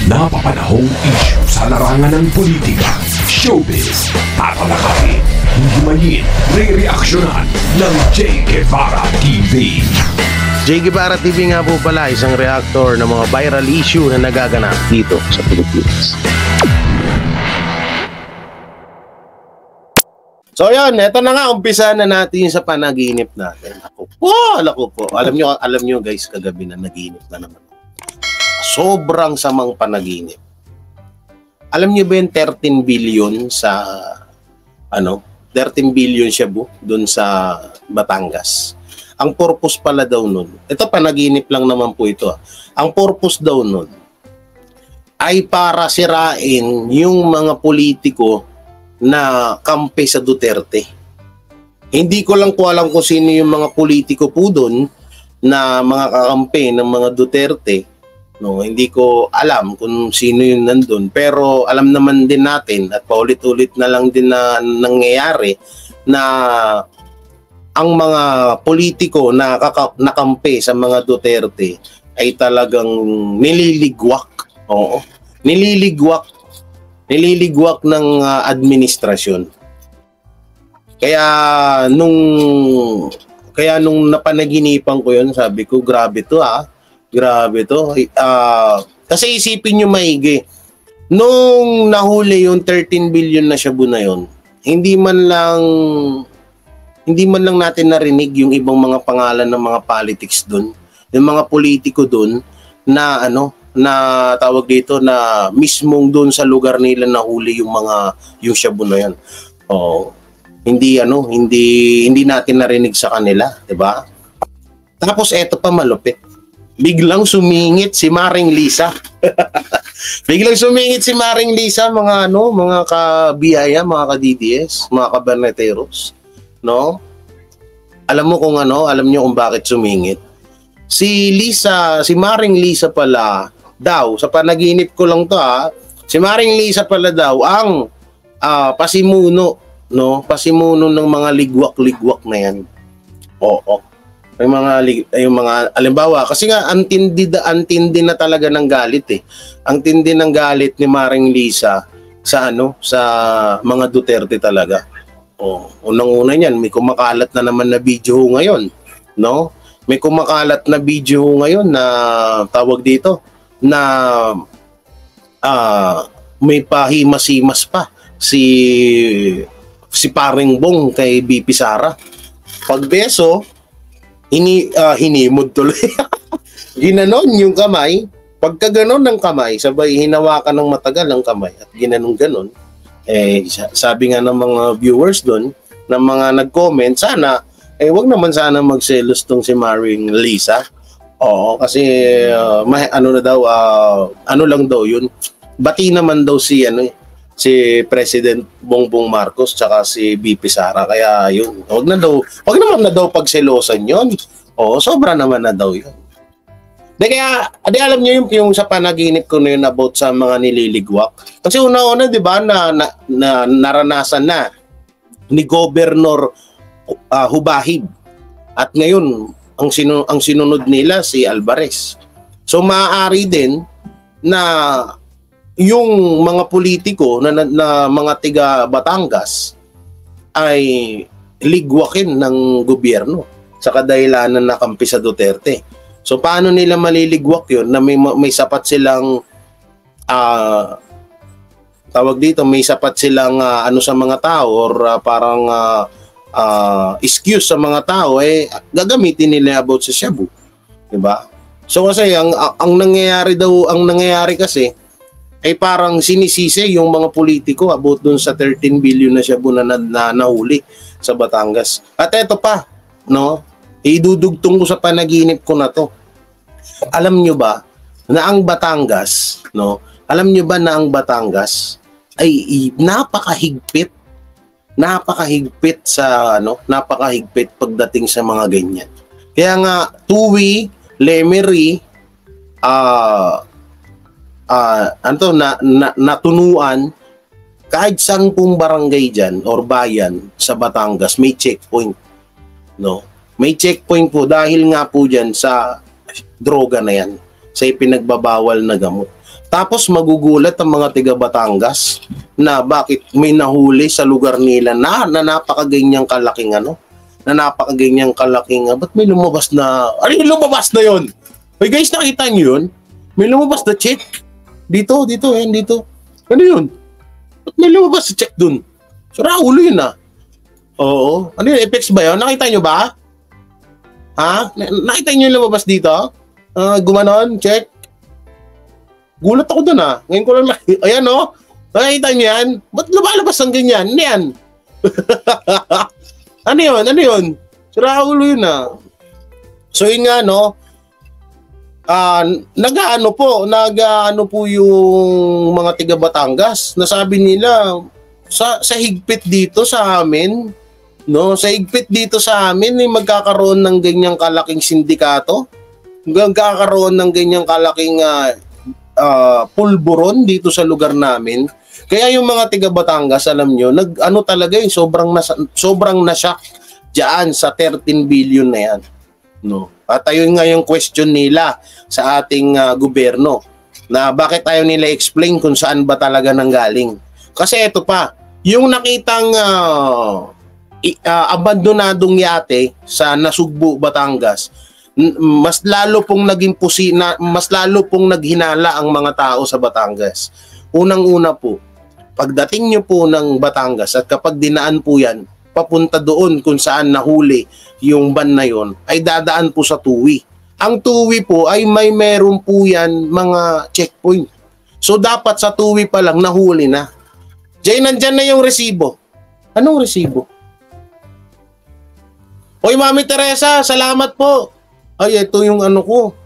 Napapanahong issue sa larangan ng politika, showbiz, tatalakayin, himayin, re-reaksyonan ng J. Guevara TV. J. Guevara TV nga po pala, isang reactor ng mga viral issue na nagaganap dito sa Pilipinas. So yan, eto na nga, umpisa na natin sa panaginip natin. Ako po. Alam nyo guys, kagabi na naginip na naman. Sobrang samang panaginip. Alam nyo ba yung 13 billion sa 13 billion Shabu doon sa Batangas? Ang purpose pala daw nun, ito panaginip lang naman po ito. Ang purpose daw nun ay para sirain yung mga politiko na kampe sa Duterte. Hindi ko lang po alam kung sino yung mga politiko po doon na mga kakampe ng mga Duterte. No, hindi ko alam kung sino yung nandun, pero alam naman din natin at paulit-ulit na lang din na nangyayari na ang mga politiko na nakampi sa mga Duterte ay talagang nililigwak. Oo. Nililigwak ng administrasyon. Kaya nung napanaginipan ko yun, sabi ko, grabe to. Kasi isipin nyo maigi, nung nahuli yung 13 billion na Shabu na yun, hindi man lang natin narinig yung ibang mga pangalan ng mga politics doon, yung mga politiko doon na tawag dito na mismong doon sa lugar nila nahuli yung Shabu na yan. Oh, hindi natin narinig sa kanila, 'di ba? Tapos eto pa malupit. Biglang sumingit si Maring Lisa. Mga ka-biyaya, mga ka-DDS, mga ka-Berneteros, no? Alam niyo kung bakit sumingit? Si Maring Lisa pala daw, sa panaginip ko lang to si Maring Lisa pala daw ang pasimuno ng mga ligwak-ligwak na yan. Oo. Yung mga alimbawa, kasi nga antindi na talaga ng galit eh. Ang tindi ng galit ni Maring Lisa sa mga Duterte talaga. Oh, unang-una niyan, may kumakalat na naman na video ngayon, no? May kumakalat na video ngayon na tawag dito na may pahimas-himas pa si Paring Bong kay BP Sara. Pagbeso, hinimod tuloy. Ginanon yung kamay. Pagka ganon ng kamay, sabay hinawakan ng matagal ang kamay at ganon. Sabi nga ng mga viewers doon, ng mga nag-comment, wag naman sana magselos tong si Maring Lisa. Oo, kasi lang daw yun. Bati naman daw si President Bongbong Marcos tsaka si BP Sara, kaya yun, wag naman na daw pagselosan yun. Oo, sobra naman na daw yun. Kaya alam niyo yung sa panaginip ko na yun about sa mga nililigwak. Kasi una-una, di ba, na naranasan na ni Governor Hubahib. At ngayon, ang sinunod nila si Alvarez. So maaari din na yung mga politiko na mga tiga Batangas ay ligwakin ng gobyerno sa kadahilanan na kampi sa Duterte. So paano nila maliligwak yun na may sapat silang tawag dito, may sapat silang sa mga tao or parang excuse sa mga tao, gagamitin nila about sa Shabu, di ba? So kasi ang nangyayari kasi ay parang sinisisi yung mga politiko about dun sa 13 billion na Shabu na nahuli sa Batangas. At eto pa, no? Idudugtong ko sa panaginip ko na to. Alam nyo ba na ang Batangas, no? Alam nyo ba na ang Batangas ay napakahigpit napakahigpit pagdating sa mga ganyan. Kaya nga Tuwi, Lemery, natunuan, kahit 10 barangay dyan or bayan sa Batangas may checkpoint, no? May checkpoint po dahil nga po dyan sa droga na yan, sa ipinagbabawal na gamot. Tapos magugulat ang mga tiga Batangas na bakit may nahuli sa lugar nila na napakaganyang kalaking ba't may lumabas na, ano yung lumabas na yun? Hey guys, nakita nyo yun? May lumabas na check. Dito. Ano yun? Ba't may lumabas na check dun? So, Raulo yun ah. Oo. Ano yun? Apex ba yun? Nakita nyo ba? Ha? Nakita nyo yung lumabas dito? Gumanon, check. Gulat ako dun ah. Ngayon ko lang ayan oh. Nakita nyo yan? Ba't lumalabas ang ganyan? Ano yan? Ano yun? Si Raulo yun ah. So yun nga no. Nag-ano po yung mga tiga Batangas. Nasabi nila sa higpit dito sa amin, no? Sa higpit dito sa amin magkakaroon ng ganyang kalaking sindikato. Magkakaroon ng ganyang kalaking pulburon dito sa lugar namin. Kaya yung mga tiga Batangas, alam nyo, sobrang na-shock diyan sa 13 billion na yan. No. At ayun nga yung question nila sa ating gobyerno na bakit ayaw nila explain kung saan ba talaga nanggaling. Kasi ito pa, yung nakitang abandonadong yate sa Nasugbu, Batangas, mas lalo pong naghinala ang mga tao sa Batangas. Unang-una po, pagdating nyo po ng Batangas at kapag dinaan po yan, papunta doon kung saan nahuli yung van na yon, ay dadaan po sa Tuwi. Ang Tuwi po ay meron po yan mga checkpoint. So dapat sa Tuwi pa lang nahuli na. Jay, nandyan na yung resibo. Anong resibo? Hoy, Mami Teresa, salamat po. Ay, ito yung ano ko.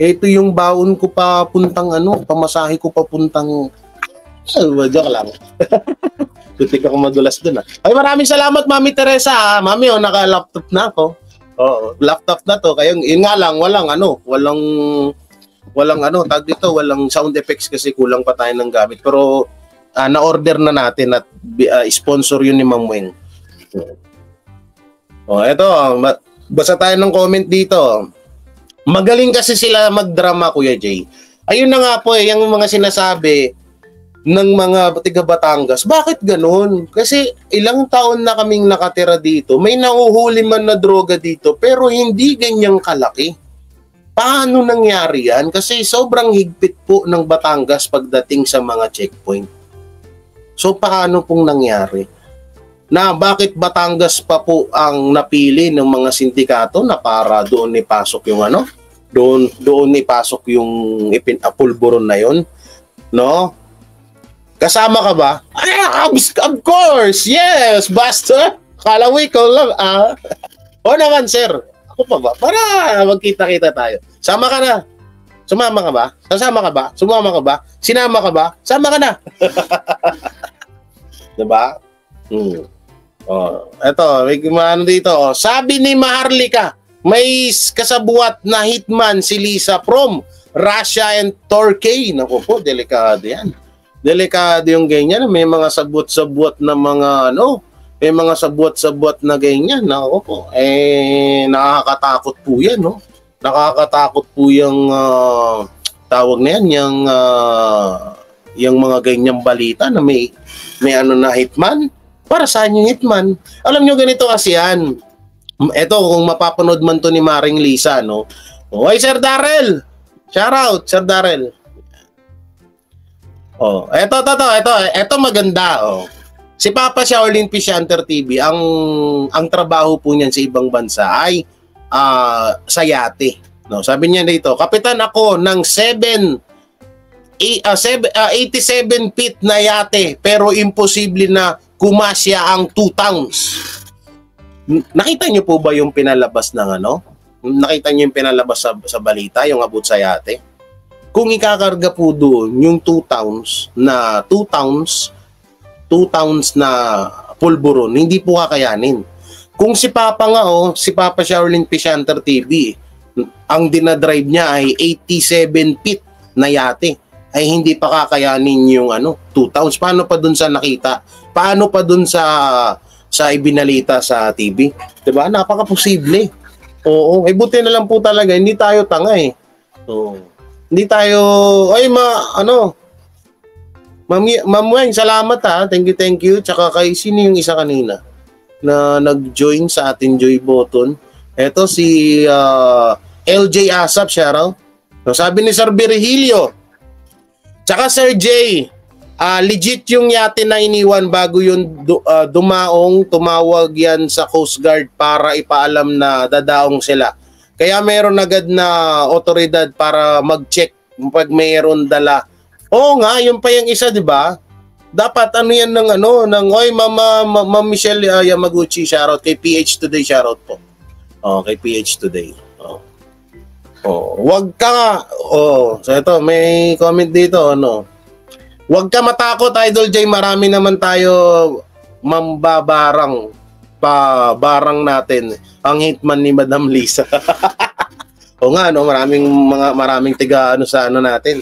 Ito yung baon ko papuntang pamasahe ko papuntang... Joke lang. Tutik ako madulas dun ah. Ay, maraming salamat, Mami Teresa. Mami, naka-laptop na ako. Oo, laptop na to. Kaya yun nga lang, walang tag dito, walang sound effects kasi kulang pa tayo ng gamit. Pero na-order na natin at sponsor yun ni Ma'am Weng. Eto, basa tayo ng comment dito. Magaling kasi sila magdrama, Kuya Jay. Ayun na nga po yung mga sinasabi ng mga tiga Batangas. Bakit ganun? Kasi ilang taon na kaming nakatira dito. May nahuhuli man na droga dito pero hindi ganyang kalaki. Paano nangyari yan? Kasi sobrang higpit po ng Batangas pagdating sa mga checkpoint. So paano pong nangyari? Na bakit Batangas pa po ang napili ng mga sindikato na para doon ipasok yung doon ipasok yung pulburon na yon, no? Kasama ka ba? Of course, yes, Buster. Kalaway ko lang O naman, sir. Ako pa ba? Para magkita-kita tayo. Sama ka na. Sumama ka ba? Sasama ka ba? Sumama ka ba? Sinama ka ba? Sama ka na. Diba? Eto, may kumano dito. Sabi ni Maharlika, may kasabuat na hitman si Lisa from Russia and Turkey. Naku po, delikado yan. Delikado yung ganyan. May mga sabot-sabot na mga may mga sabot-sabot na ganyan. Naku po, nakakatakot po yan, no? Nakakatakot po yung tawag na yan, yung mga ganyang balita na may na hitman. Para saan yung hitman? Alam nyo, ganito kasi yan. Eto, kung mapapanood man to ni Maring Lisa, no? Oy, Sir Darrell! Shout out, Sir Darrell. Eto maganda, Si Papa Shaolin Pishanter TV, ang trabaho po niyan sa ibang bansa ay sa yate. No, sabi niya dito, kapitan ako ng 87 feet na yate pero imposible na kumasya ang 2 tons. Nakita niyo po ba yung pinalabas ng Nakita niyo yung pinalabas sa balita, yung abot sa yate? Kung ikakarga po doon yung 2 tons na pulburon, hindi po kakayanin. Kung si Papa nga si Papa Shaolin Pishanter TV, ang dinadrive niya ay 87 feet na yate, ay hindi pa kakayanin yung 2 tons. Paano pa dun sa nakita? Paano pa dun sa ibinalita sa TV? Diba? Napaka-posible. Oo. Buti na lang po talaga. Hindi tayo tanga eh. Oo. Hindi tayo, ay Ma'am Weng, salamat ha. Thank you. Tsaka kay sino yung isa kanina na nag-join sa ating Joy Button. Ito si LJ Asap, shoutout. So, sabi ni Sir Virgilio, tsaka Sir J, legit yung yate na iniwan bago yung tumawag yan sa Coast Guard para ipaalam na dadaong sila. Kaya meron agad na otoridad para mag-check pag mayroon dala. Oo nga, yun pa yung isa, di ba? Dapat yan oy Ma'am Michelle Yamaguchi, shoutout kay PH Today, shoutout po. Kay PH Today. Wag ka. So ito, may comment dito, Wag ka matakot, Idol J, marami naman tayo mambabarang barang natin ang hitman ni Madam Lisa. O nga, maraming tiga sa natin.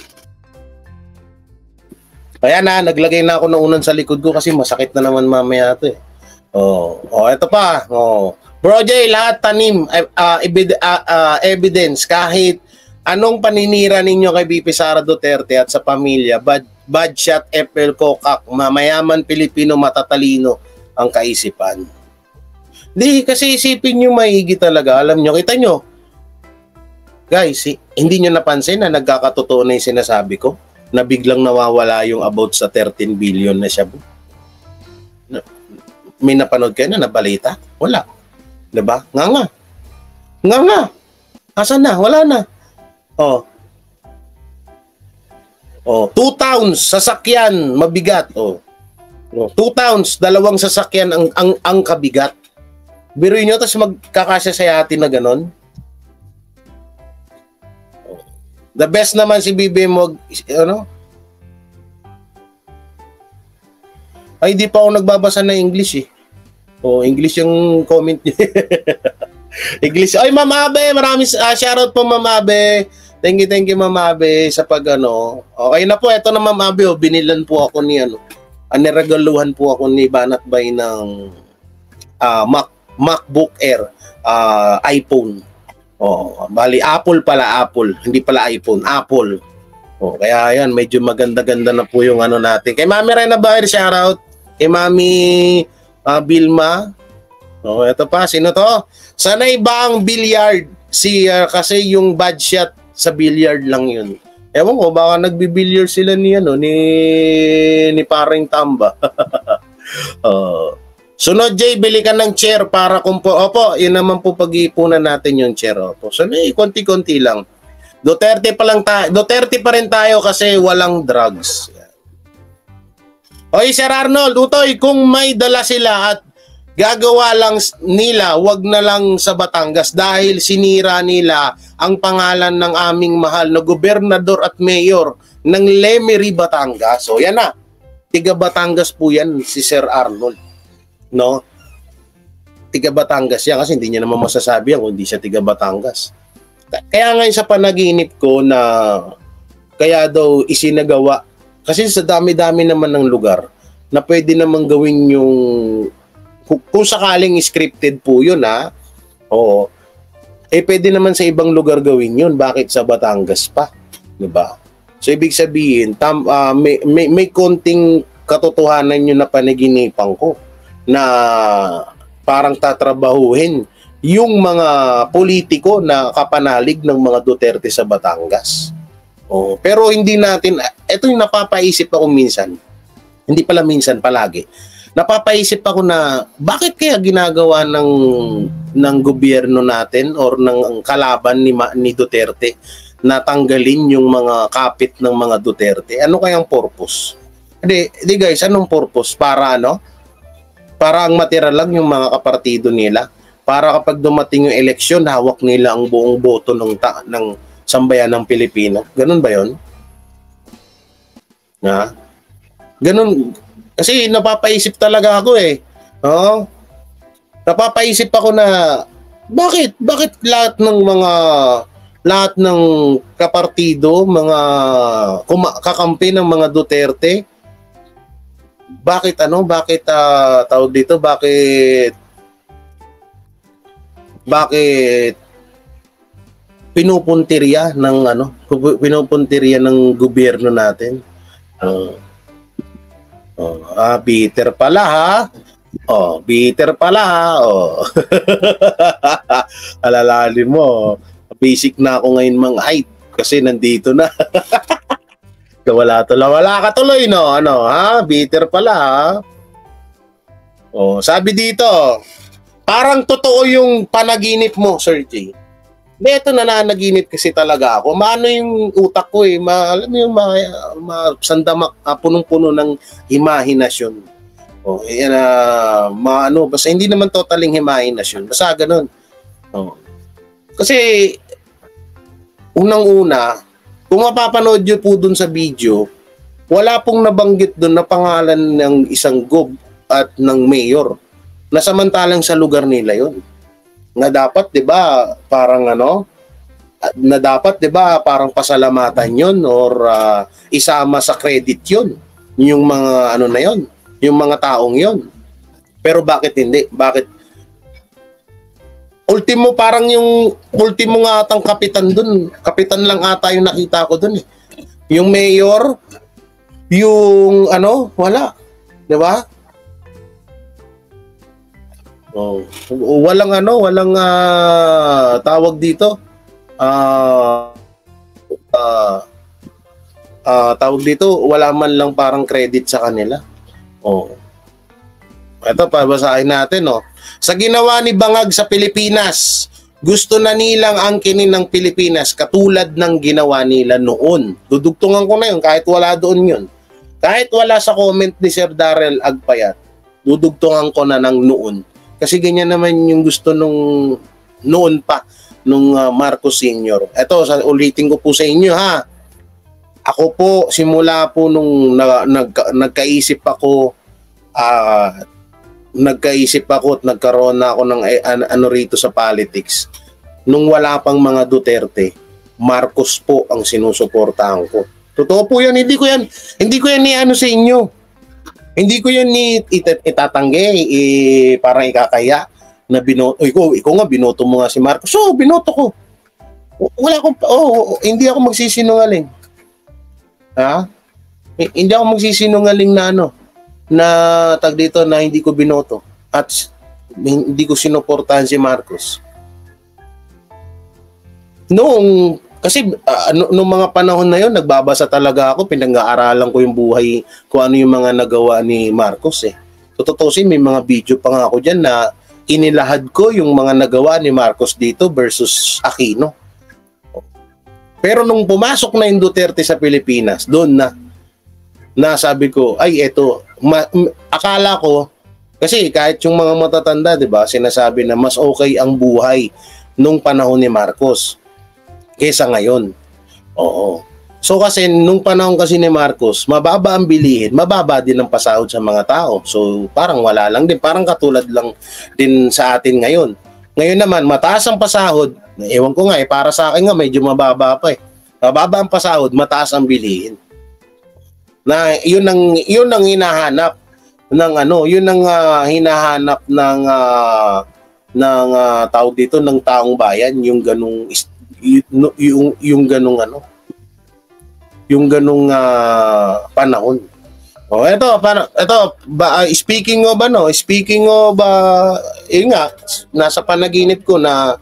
Kaya naglagay na ako ng unan sa likod ko kasi masakit na naman mamaya ito eh. Ito pa. Bro J, lahat tanim evidence kahit anong paninira ninyo kay BP Sara Duterte at sa pamilya, bad shot, FL Kokak, mayaman Pilipino, matatalino ang kaisipan. Di, kasi isipin nyo maigi talaga. Alam nyo, kita nyo. Guys, hindi nyo napansin na nagkakatotoo na yung sinasabi ko? Na biglang nawawala yung about sa 13 billion na siya. May napanood kayo na balita? Wala. Diba? Nga. Asan na? Wala na. 2 towns, sasakyan, mabigat. 2 towns, 2 sasakyan ang kabigat. Biruin nyo, tapos magkakasya sa yati na ganon. The best naman si BBM Ay, di pa ako nagbabasa ng English eh. English yung comment niya. English. Ay, Ma'am Abe, maraming shoutout po, Ma'am Abe. Thank you, Ma'am Abe, sa Okay na po, eto na, Ma'am Abe, binilan po ako ni niregaluhan po ako ni Banat Bay ng MacBook Air, iPhone. Bali, Apple pala, hindi pala iPhone, Apple. Kaya yan, medyo maganda-ganda na po yung natin. Kay Mami Rena Bayer, shoutout. Kay Mami Bilma. Ito pa, sino to? Sanay ba ang billiard? Kasi yung bad shot sa billiard lang yun. Ewan ko, baka nagbi-billiard sila ni Paring Tamba. Sunod, Jay, bili ka ng chair para Opo, yun naman po pag-iipunan natin yung chair. Opo. So, konti-konti lang. Duterte pa rin tayo kasi walang drugs. Oy, Sir Arnold, Utoy, kung may dala sila at gagawa lang nila, wag na lang sa Batangas dahil sinira nila ang pangalan ng aming mahal na gobernador at mayor ng Lemery, Batangas. So, yan na. Tiga Batangas po yan, si Sir Arnold. No? Tiga Batangas yan kasi hindi niya naman masasabi yan kung hindi siya tiga Batangas. Kaya ngayon sa panaginip ko na kaya daw isinagawa kasi sa dami-dami naman ng lugar na pwede naman gawin yung kung sakaling scripted po yun pwede naman sa ibang lugar gawin yun, bakit sa Batangas pa, diba? So ibig sabihin may konting katotohanan yun na panaginipan ko na parang tatrabahuhin yung mga politiko na kapanalig ng mga Duterte sa Batangas. Pero hindi natin, ito yung napapaisip ako minsan, hindi pala minsan, palagi. Napapaisip ako na bakit kaya ginagawa ng gobyerno natin or ng kalaban ni Duterte na tanggalin yung mga kapit ng mga Duterte? Ano kayang purpose? Hindi guys, anong purpose? Para Para ang matira lang yung mga kapartido nila. Para kapag dumating yung eleksyon, hawak nila ang buong boto ng sambayan ng Pilipino. Ganun ba yun? Ganun. Kasi napapaisip talaga ako eh. Napapaisip ako na bakit lahat ng kapartido, mga kakampi ng mga Duterte, bakit tawag dito, bakit pinupuntirya ng pinupuntirya ng gobyerno natin. Bitter pala ha. Bitter pala ha. Alalalim mo. Basic na ako ngayon mang height kasi nandito na. Wala ka tuloy no. Bitter pala ha. Sabi dito, parang totoo yung panaginip mo, Sir J. Ito nananaginip kasi talaga ako. Maano yung utak ko alam mo yung sandamak, punong-puno ng imahinasyon. Basta hindi naman totaling imahinasyon. Basta ganun. Kasi, unang-una, kung mapapanood nyo po dun sa video, wala pong nabanggit dun na pangalan ng isang gob at ng mayor na samantalang sa lugar nila yon. Na dapat 'di ba parang pasalamatan yon or isama sa credit yon yung mga na yon, yung mga taong yon. Pero bakit hindi? Bakit parang yung ultimo nga atang kapitan dun, kapitan lang ata yung nakita ko dun yung mayor, yung wala, 'di ba? Walang tawag dito. Tawag dito, wala man lang parang credit sa kanila. Ito, pabasahin natin, Sa ginawa ni Bangag sa Pilipinas, gusto na nilang angkinin ng Pilipinas katulad ng ginawa nila noon. Dudugtungan ko na yun kahit wala doon yun. Kahit wala sa comment ni Sir Darrell Agpayat, dudugtungan ko na ng noon. Kasi ganyan naman yung gusto noon pa, nung Marcos Sr. Ito, ulitin ko po sa inyo ha. Ako po, simula po nung nagkaisip ako at nagkaroon na ako ng rito sa politics. Nung wala pang mga Duterte, Marcos po ang sinusuportahan ko. Totoo po yan, hindi ko yan ni sa inyo. Hindi ko yan itatanggi, parang ikakaya na binoto. Ikaw nga, binoto mo nga si Marcos. So, binoto ko. Hindi ako magsisinungaling. Ha? Hindi ako magsisinungaling na tag dito na hindi ko binoto. At hindi ko sinuportahan si Marcos. Kasi nung mga panahon na yon, nagbabasa talaga ako, pinag-aaralan ko yung buhay, kung ano yung mga nagawa ni Marcos Tututusin, may mga video pa nga ako dyan na inilahad ko yung mga nagawa ni Marcos dito versus Aquino. Pero nung pumasok na yung Duterte sa Pilipinas, doon na sabi ko, akala ko, kasi kahit yung mga matatanda, di ba, sinasabi na mas okay ang buhay nung panahon ni Marcos kesa ngayon. So kasi nung panahon kasi ni Marcos, mababa ang bilihin, mababa din ang pasahod sa mga tao. So parang wala lang din, parang katulad lang din sa atin ngayon. Ngayon naman, mataas ang pasahod, ewan ko nga para sa akin nga medyo mababa pa Mababa ang pasahod, mataas ang bilihin. Na yun ang hinahanap hinahanap ng tao dito, ng taong bayan, yung ganung panahon. Speaking of nasa panaginip ko na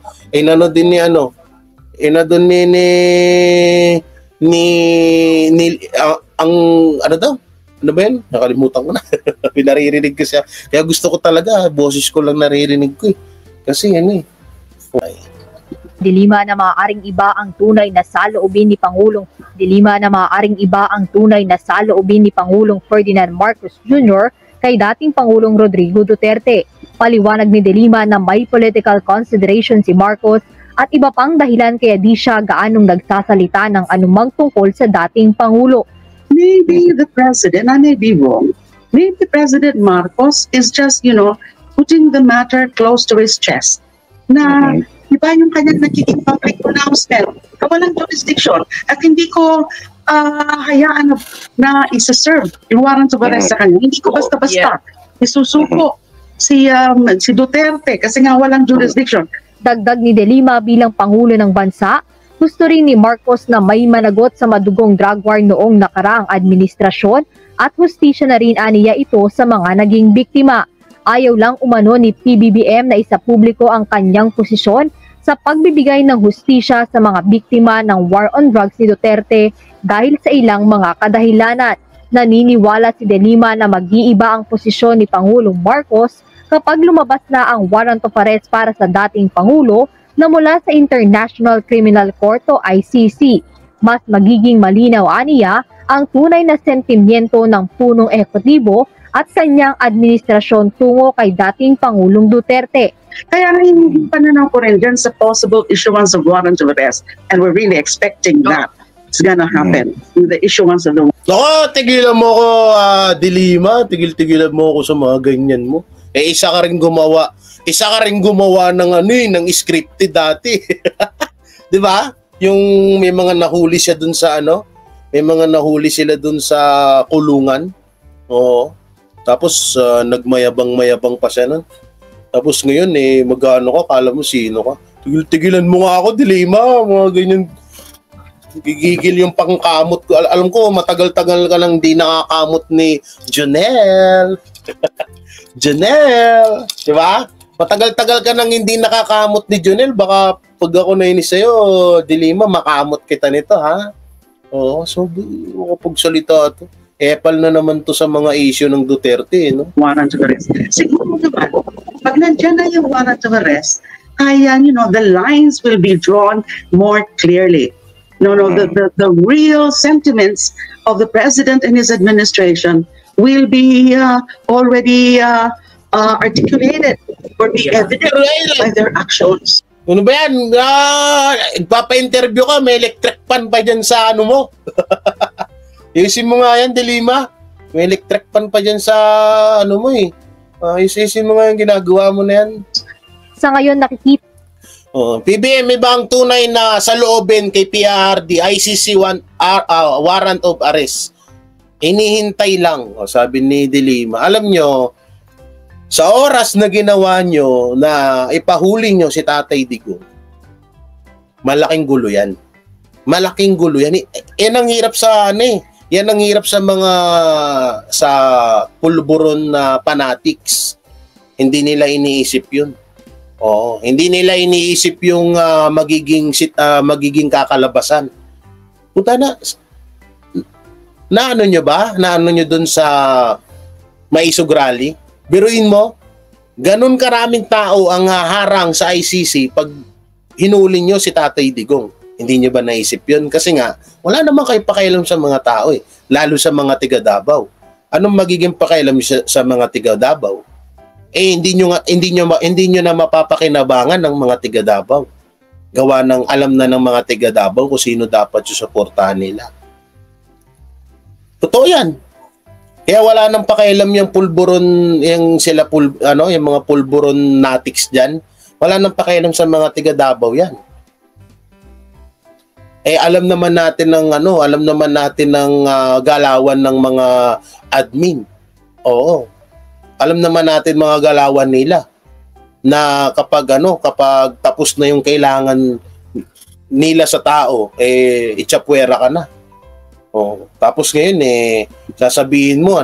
nakalimutan ko na. Pinaririnig ko siya. Kaya gusto ko talaga, boses ko lang naririnig ko Kasi Dilima na maaaring iba ang tunay na saloobin ni Pangulong Ferdinand Marcos Jr. kay dating Pangulong Rodrigo Duterte. Paliwanag ni Dilima na may political consideration si Marcos at iba pang dahilan kaya di siya gaanong nagsasalita ng anumang tungkol sa dating Pangulo. Maybe the president, I may be wrong, maybe President Marcos is just, putting the matter close to his chest. Na, iba yung kanyang nagiging public pronouncement, walang jurisdiction, at hindi ko hayaan na isa-serve yung warrant of arrest sa kanya. Hindi ko basta-basta isusuko si Duterte kasi nga walang jurisdiction. Dagdag ni De Lima, bilang Pangulo ng bansa, Gusto rin ni Marcos na may managot sa madugong drug war noong nakaraang administrasyon at hustisya na rin aniya ito sa mga naging biktima. Ayaw lang umano ni PBBM na isa publiko ang kanyang posisyon sa pagbibigay ng hustisya sa mga biktima ng war on drugs ni Duterte dahil sa ilang mga kadahilanan. Naniniwala si De Lima na mag-iiba ang posisyon ni Pangulong Marcos kapag lumabas na ang warrant of arrest para sa dating Pangulo na mula sa International Criminal Court o ICC. Mas magiging malinaw aniya ang tunay na sentimiento ng punong ehekutibo at kanyang administrasyon tungo kay dating Pangulong Duterte. Kaya yung pananaw ko rin dyan sa possible issuance of warrant of arrest, and we're really expecting that it's gonna happen with the issuance of the Nako, tigilan mo ko, De Lima. Tigil-tigilan mo ako sa mga ganyan mo. Isa ka rin gumawa ng ng scripted dati. 'Di ba? Yung may mga nahuli siya dun sa may mga nahuli sila dun sa kulungan. Oo. Tapos nagmayabang-mayabang pa siya nun. Tapos ngayon magano ka, kala mo sino ka? Tigil-tigilan mo nga ako, De Lima, mga ganyan. Gigigil yung pangkamot ko. Alam ko, matagal-tagal ka nang di nakakamot ni Jonel. Jonel, di ba? Matagal-tagal ka nang hindi nakakamot ni Jonel. Baka pag ako nainis sa'yo, De Lima, makamot kita nito, ha? Oo, so, kapag salita ito. Epal na naman to sa mga issue ng Duterte, no? warrant of arrest. Siguro naman, pag nandiyan na yung warrant of arrest, kaya, the lines will be drawn more clearly. The real sentiments of the president and his administration will be already articulated or be evident by their actions. Ano ba yan? Nagpapa-interview ka, may electric pan pa dyan sa mo. Iusin mo nga yan, De Lima. May electric pan pa dyan sa mo iusin mo nga yung ginagawa mo na yan. Sa ngayon nakikita PBM, may bang tunay na saloobin kay PRD, ICC warrant of arrest? Inihintay lang, sabi ni De Lima. Alam nyo, sa oras na ginawa nyo na ipahuli nyo si Tatay Digong, malaking gulo yan. Malaking gulo yan. Yan ang hirap sa yan ang hirap sa mga sa pulburon na fanatics. Hindi nila iniisip yun. Oo, hindi nila iniisip yung magiging kakalabasan. Puta na nyo ba? Naano nyo dun sa Maisog Rally? Biruin mo, ganun karaming tao ang harang sa ICC pag hinuli nyo si Tatay Digong. Hindi nyo ba naisip yun? Kasi nga, wala naman kayo pakialam sa mga tao lalo sa mga tiga Davao. Anong magiging pakialam sa mga tiga Davao? Hindi nyo na mapapakinabangan ng mga tiga Davao. Gawa ng alam na ng mga tiga Davao kung sino dapat susuportahan nila. Totoo yan. Kaya wala nang pakialam yung pulburon, yung mga pulburon natics diyan. Wala nang pakialam sa mga tiga Davao yan. Alam naman natin ng galawan ng mga admin. Oo. Alam naman natin mga galawan nila na kapag tapos na yung kailangan nila sa tao, itsapwera ka na. Oh, tapos ngayon sasabihin mo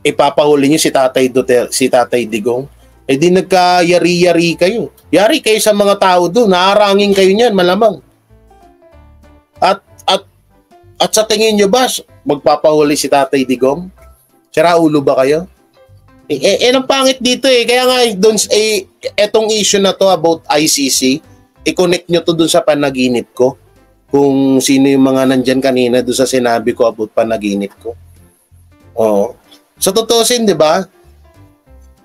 ipapahuli niyo si Tatay Duterte, si Tatay Digong. Di nagkayari-yari kayo. Yari kayo sa mga tao doon, naarangin kayo niyan malamang. At sa tingin nyo ba, magpapahuli si Tatay Digong? Sira ulo ba kayo? Ang pangit dito Kaya nga, etong issue na to about ICC, i-connect nyo to dun sa panaginip ko. Kung sino yung mga nandyan kanina dun sa sinabi ko about panaginip ko. Oo. Sa tutusin, di ba?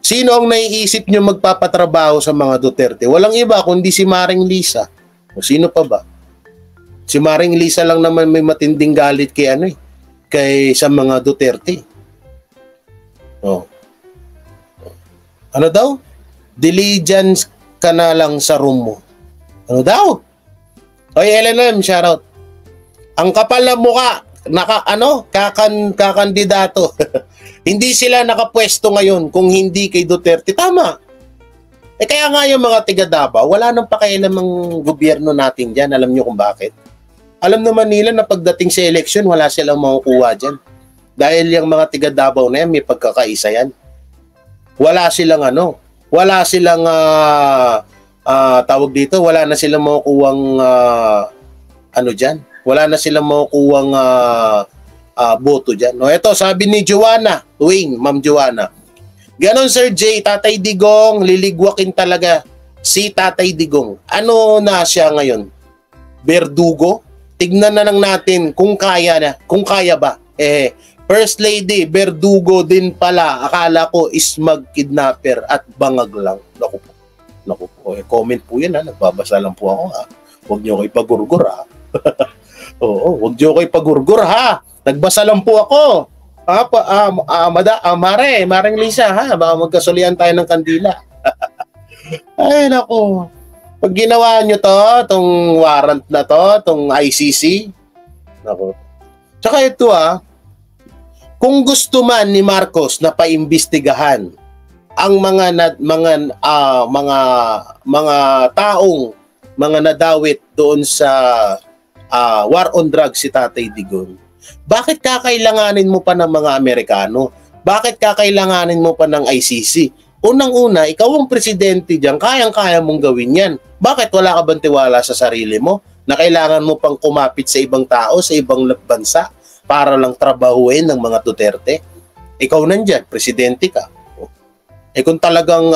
Sino ang naiisip nyo magpapatrabaho sa mga Duterte? Walang iba kundi si Maring Lisa. O sino pa ba? Si Maring Lisa lang naman may matinding galit kay sa mga Duterte. Oh. Ano daw? Diligence ka na lang sa room mo. Ano daw? Oy, LNM, shoutout. Ang kapal na mukha, kakandidato. Hindi sila nakapwesto ngayon kung hindi kay Duterte. Tama. Kaya nga yung mga tiga Davao, wala nang pakialam ang gobyerno natin dyan. Alam nyo kung bakit? Alam naman nila na pagdating sa eleksyon, wala silang makukuha dyan. Dahil yung mga tiga Davao na yan, may pagkakaisa yan. Wala silang tawag dito, wala na silang makukuhang dyan. Wala na silang makukuhang boto dyan. No, ito, sabi ni Joanna, Ma'am Joanna. Ganon, Sir Jay, Tatay Digong, liligwakin talaga si Tatay Digong. Ano na siya ngayon? Berdugo? Tignan na lang natin kung kaya ba. First Lady, berdugo din pala. Akala ko is mag-kidnapper at bangag lang. Naku po. Comment po yan, nagbabasa lang po ako. Huwag niyo ko ipagurgur, Oo, huwag niyo ko ipagurgur, Nagbasa lang po ako. Maring Lisa, baka magkasulian tayo ng kandila. Ay, naku. Pag ginawa nyo tong warrant na tong ICC, naku. Tsaka ito, kung gusto man ni Marcos na paimbestigahan ang mga taong mga nadawit doon sa war on drugs si Tatay Digong, bakit kakailanganin mo pa ng mga Amerikano? Bakit kakailanganin mo pa ng ICC? Unang-una, ikaw ang presidente diyan, kayang-kaya mong gawin yan. Bakit wala ka bang tiwala sa sarili mo na kailangan mo pang kumapit sa ibang tao, sa ibang bansa para lang trabahuin ng mga Duterte? Ikaw nandyan, presidente ka. Kung talagang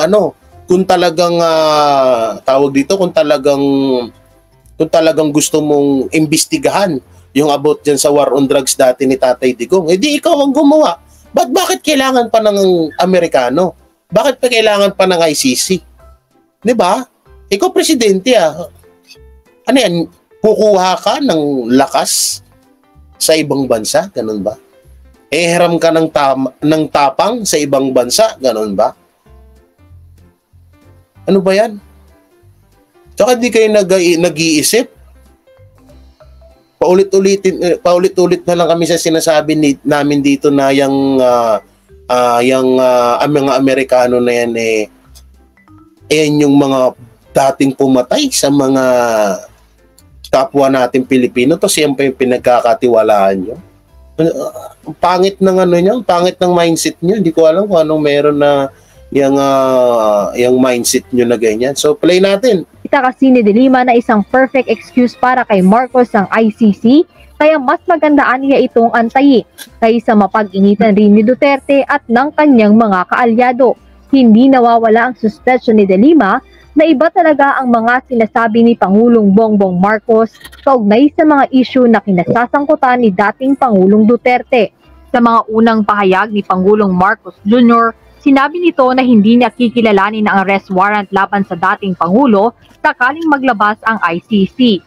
gusto mong imbestigahan yung about dyan sa war on drugs dati ni Tatay Digong, di ikaw ang gumawa. Bakit kailangan pa ng Amerikano? Bakit pa kailangan pa ng ICC? Di ba? Ikaw presidente, Ano yan? Kukuha ka ng lakas sa ibang bansa? Ganun ba? Hiram ka ng tapang sa ibang bansa? Ganun ba? Ano ba yan? Tsaka di kayo nag-iisip. Paulit-ulit na lang kami sa sinasabi namin dito na yung mga Amerikano na yan yung mga dating pumatay sa mga kapwa natin Pilipino. To siyempre yung pinagkakatiwalaan nyo. Pangit ng pangit ng mindset nyo. Hindi ko alam kung anong meron na yung mindset nyo na ganyan. So play natin. Kita kasi ni De Lima na isang perfect excuse para kay Marcos ang ICC, kaya mas magandaan niya itong antayin kaysa mapag-initan rin ni Duterte at ng kanyang mga kaalyado. Hindi nawawala ang suspetsyon ni De Lima na iba talaga ang mga sinasabi ni Pangulong Bongbong Marcos kaugnay sa mga issue na kinasasangkutan ni dating Pangulong Duterte. Sa mga unang pahayag ni Pangulong Marcos Jr., sinabi nito na hindi niya kikilalanin ang arrest warrant laban sa dating Pangulo sakaling maglabas ang ICC.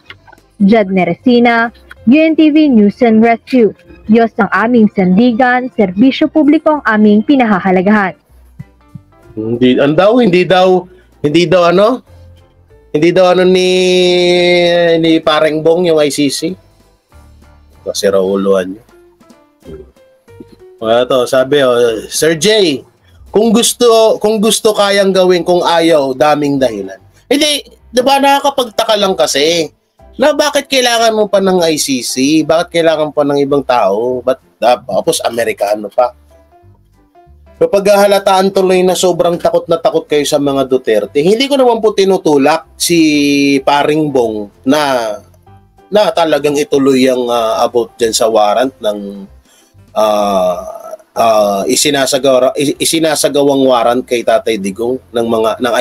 Jed Neresina, UNTV News and Rescue. Diyos ang aming sandigan, serbisyo publiko ang aming pinahahalagahan. Hindi daw ni Pareng Bong yung ICC. Kasi rauluan niya. Ito, sabi Sir J, kung gusto kayang gawin, kung ayaw, daming dahilan. Hindi, diba nakakapagtaka lang kasi na bakit kailangan mo pa ng ICC? Bakit kailangan pa ng ibang tao? Tapos Amerikano pa? Kapag halataan tuloy na sobrang takot na takot kayo sa mga Duterte, hindi ko naman po tinutulak si Paring Bong na talagang ituloy ang about dyan sa warrant ng isinasagawang warrant kay Tatay Digong ng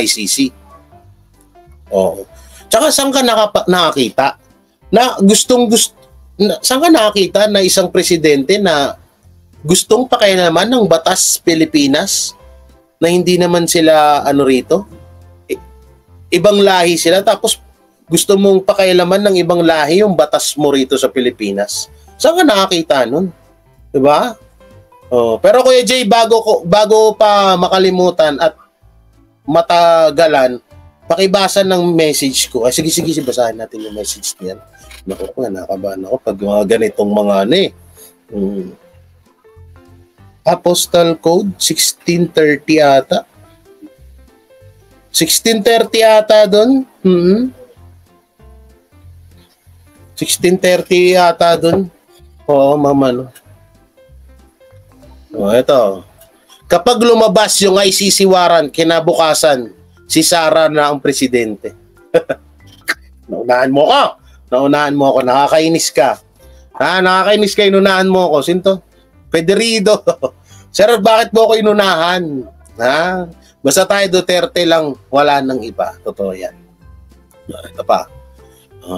ICC. Tsaka saan ka nakakita na saan ka nakakita na isang presidente na gustong pakialaman ng batas Pilipinas na hindi naman sila rito? Ibang lahi sila tapos gusto mong pakialaman ng ibang lahi yung batas mo rito sa Pilipinas. Saan ka nakakita nun? Diba? Pero Kuya Jay, bago pa makalimutan at matagalan, pakibasa ng message ko. Ay, sige, basahin natin yung message niyan. Naku, nakakabahan ako pag mga ganitong mga Postal Code 1630 ata. 16:30 ata doon. 16:30 ata doon. Oo, mama, no. Oh, ito. Kapag lumabas yung ICC warrant, kinabukasan, si Sara na ang presidente. Naunahan mo ko. Naunahan mo ako. Nakakainis ka. Ha, nakakainis ka. Inunahan mo ako. Sinto? Pederido. Sir, bakit mo ako inunahan? Ha? Basta tayo Duterte lang. Wala nang iba. Totoo yan. Ito pa.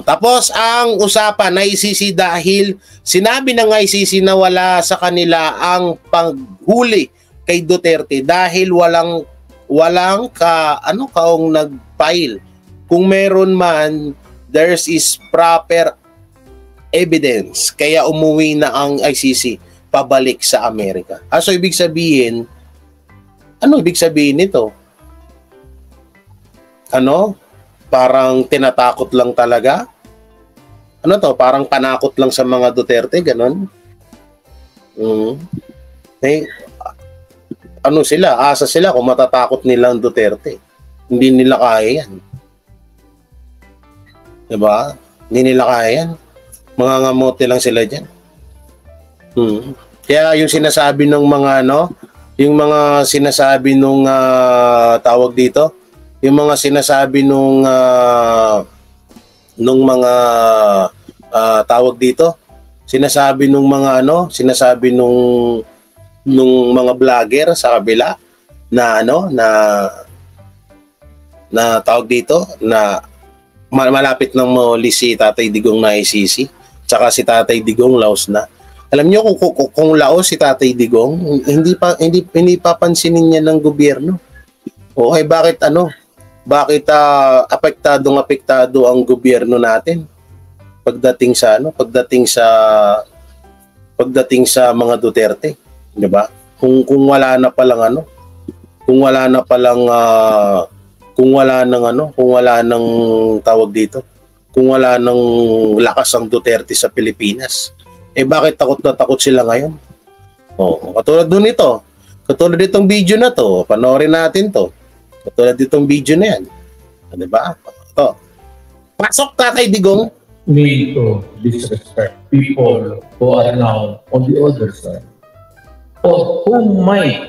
Tapos ang usapan na ICC dahil sinabi ng ICC na wala sa kanila ang paghuli kay Duterte dahil walang kaong nag-file. Kung meron man, there's is proper evidence. Kaya umuwi na ang ICC pabalik sa Amerika. So ibig sabihin, ano ibig sabihin nito? Ano? Parang tinatakot lang talaga? Ano to? Parang panakot lang sa mga Duterte, ganon? Ano sila? Asa sila kung matatakot nila ang Duterte. Hindi nila kaya yan. Diba? Hindi nila kaya yan. Mangangamote lang sila dyan. Kaya yung sinasabi ng mga yung mga sinasabi nung tawag dito, yung mga sinasabi nung mga tawag dito, sinasabi nung mga sinasabi nung mga vlogger sa kabila na na tawag dito na malapit nang muli si Tatay Digong na ICC, tsaka si Tatay Digong laos na. Alam niyo kung laos si Tatay Digong, hindi papansinin niya ng gobyerno. Okay, bakit apektado ang gobyerno natin pagdating sa mga Duterte, 'di ba? Kung wala nang tawag dito, kung wala nang lakas ang Duterte sa Pilipinas, bakit takot na takot sila ngayon? Katulad nitong video na to, panoorin natin to. Katulad ditong video na yan. Diba? Ito. Pasok, Tatay Digong. Need to disrespect people who are now on the other side. Or who might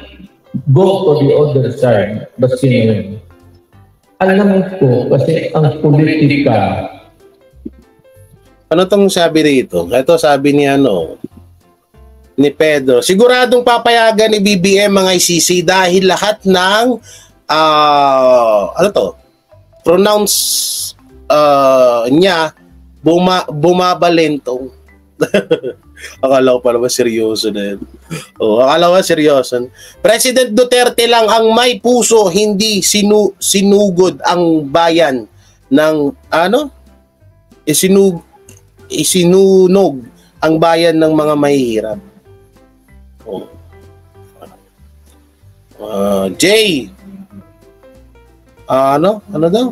go to the other side but sino. Alam ko kasi ang politika. Ano tong sabi rito? Ito sabi ni ni Pedro. Siguradong papayagan ni BBM mga ICC dahil lahat ng pronounce niya bumabalentong. Akala ko pa naman seryoso na yun. Akala ko seryoso. President Duterte lang ang may puso, hindi sinugod ang bayan ng isinunog ang bayan ng mga mahihirap. Jay, ano daw?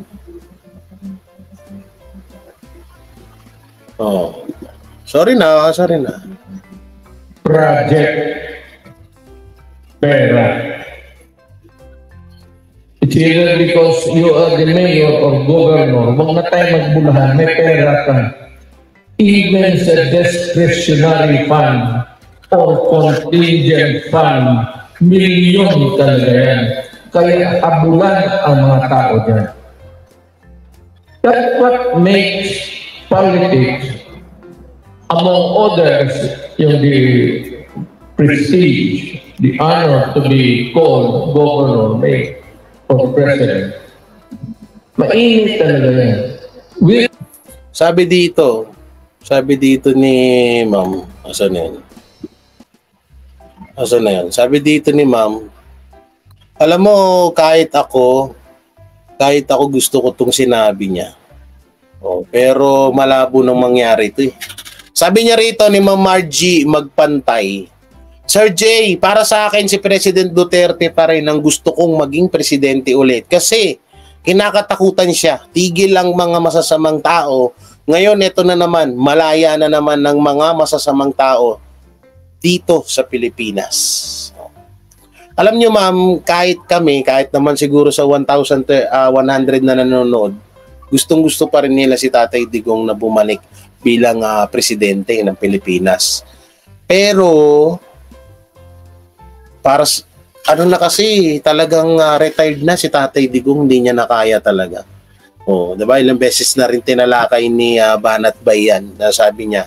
Sorry na. Project pera. It's either because you are the mayor or governor, wag na tayo magbulahan, may pera ka. Even sa discretionary fund or contingent fund, milyon talaga yan. Kaya abulan ang mga tao dyan. That's what makes politics, among others, yung the prestige, the honor to be called governor, mayor, or president. Mainit talaga yan. Sabi dito ni Ma'am, asan na yan? Sabi dito ni Ma'am, alam mo, kahit ako gusto ko tong sinabi niya. Pero malabo nang mangyari ito eh. Sabi niya rito ni Ma'am Margie Magpantay, Sir Jay, para sa akin si President Duterte pa rin ang gusto kong maging presidente ulit. Kasi kinakatakutan siya. Tigil ang mga masasamang tao. Ngayon, ito na naman, malaya na naman ng mga masasamang tao dito sa Pilipinas. Alam nyo ma'am, kahit kami, kahit naman siguro sa 1,100 na nanonood, gustong-gusto pa rin nila si Tatay Digong na bumalik bilang presidente ng Pilipinas. Pero, ano na kasi, talagang retired na si Tatay Digong, hindi niya na kaya talaga. Oh, 'di ba? Ilang beses na rin tinalakay ni Banat Bay yan. Nasabi niya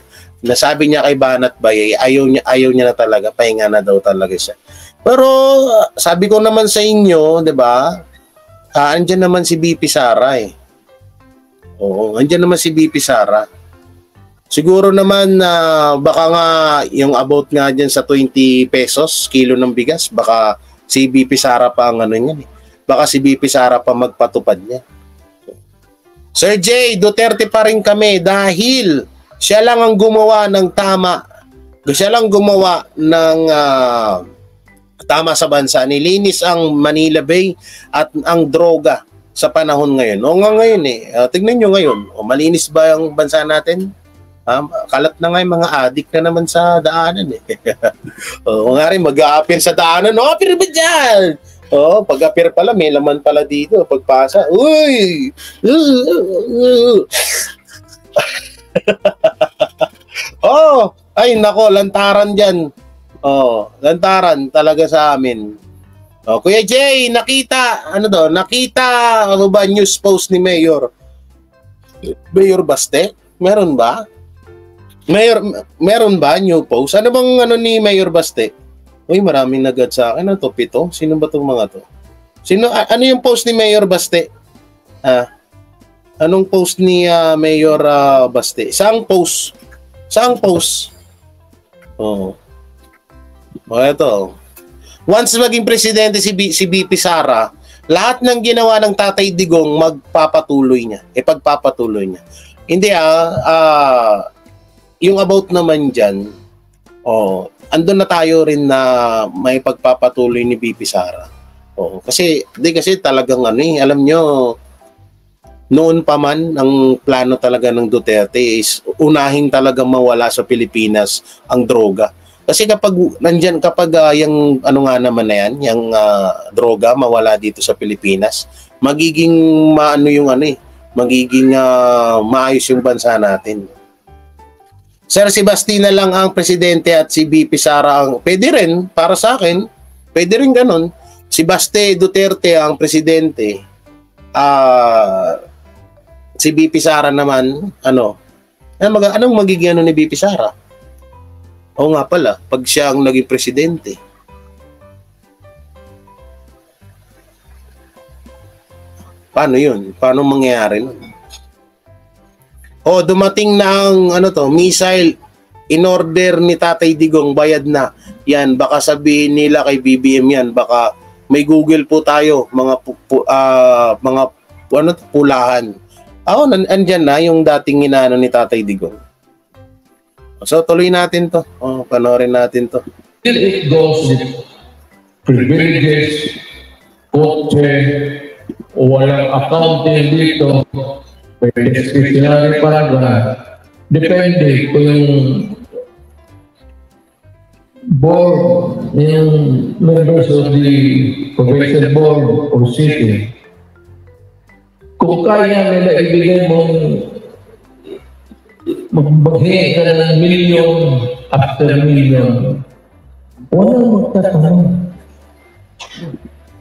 kay Banat Bay, ayaw niya na talaga, pahinga na daw talaga siya. Pero sabi ko naman sa inyo, 'di ba? Andiyan naman si BP Sara eh. Oo, andiyan naman si BP Sara. Siguro naman baka nga yung about nga diyan sa 20 pesos kilo ng bigas, baka si BP Sara pa ang ano niyan eh. Baka si BP Sara pa magpatupad niya. Sir J, Duterte pa rin kami dahil siya lang ang gumawa ng tama. Siya lang gumawa ng tama sa bansa. Nilinis ang Manila Bay at ang droga sa panahon ngayon. O nga ngayon eh. Tignan nyo ngayon. O, malinis ba ang bansa natin? Kalat na nga yung mga adik na naman sa daanan eh. O nga rin, mag-a-appear sa daanan. O, appear ba dyan? Oh, pag-appear pala, may laman pala dito. Pagpasa, uy! Oh, ay nako, lantaran dyan. Oh, lantaran talaga sa amin. Oh, Kuya Jay, nakita ano ba news post ni Mayor Baste? Meron ba? Meron ba new post? Ano bang ano ni Mayor Baste? Uy, maraming nagad sa akin. Ano to? 7? Sino ba itong mga to? Ano yung post ni Mayor Baste? Anong post ni Mayor Baste? Saang post? Oh. Oh, ito. Once maging presidente si BP Sara, lahat ng ginawa ng Tatay Digong magpapatuloy niya. Pagpapatuloy niya. Hindi yung about naman dyan, andun na tayo rin na may pagpapatuloy ni BP Sara. Kasi talagang alam nyo, noon pa man ang plano talaga ng Duterte is unahing talagang mawala sa Pilipinas ang droga. Kasi kapag yung ano nga naman na yan, yung droga mawala dito sa Pilipinas, magiging magiging maayos yung bansa natin. Sir, si Basti na lang ang presidente at si BP Sara ang... Pwede rin, para sa akin, pwede rin ganun. Si Basti Duterte ang presidente. Si BP Sara naman, anong magiging ni BP Sara? Oo nga pala, pag siya ang naging presidente. Paano yun? Paano mangyayari nun? Dumating na ang missile in order ni Tatay Digong, bayad na. Yan, baka sabihin nila kay BBM yan, baka may Google po tayo, mga pulahan. Andyan na yung dating inaano ni Tatay Digong. So tuloy natin to. Panoorin natin to. It goes with privileges, kotse, o walang accounting dito. May discretionary paragraph. Depende kung yung board, yung members of the provincial board or city, kung kaya nila ibigay mong maghingi ka ng million after million, walang magtatanong.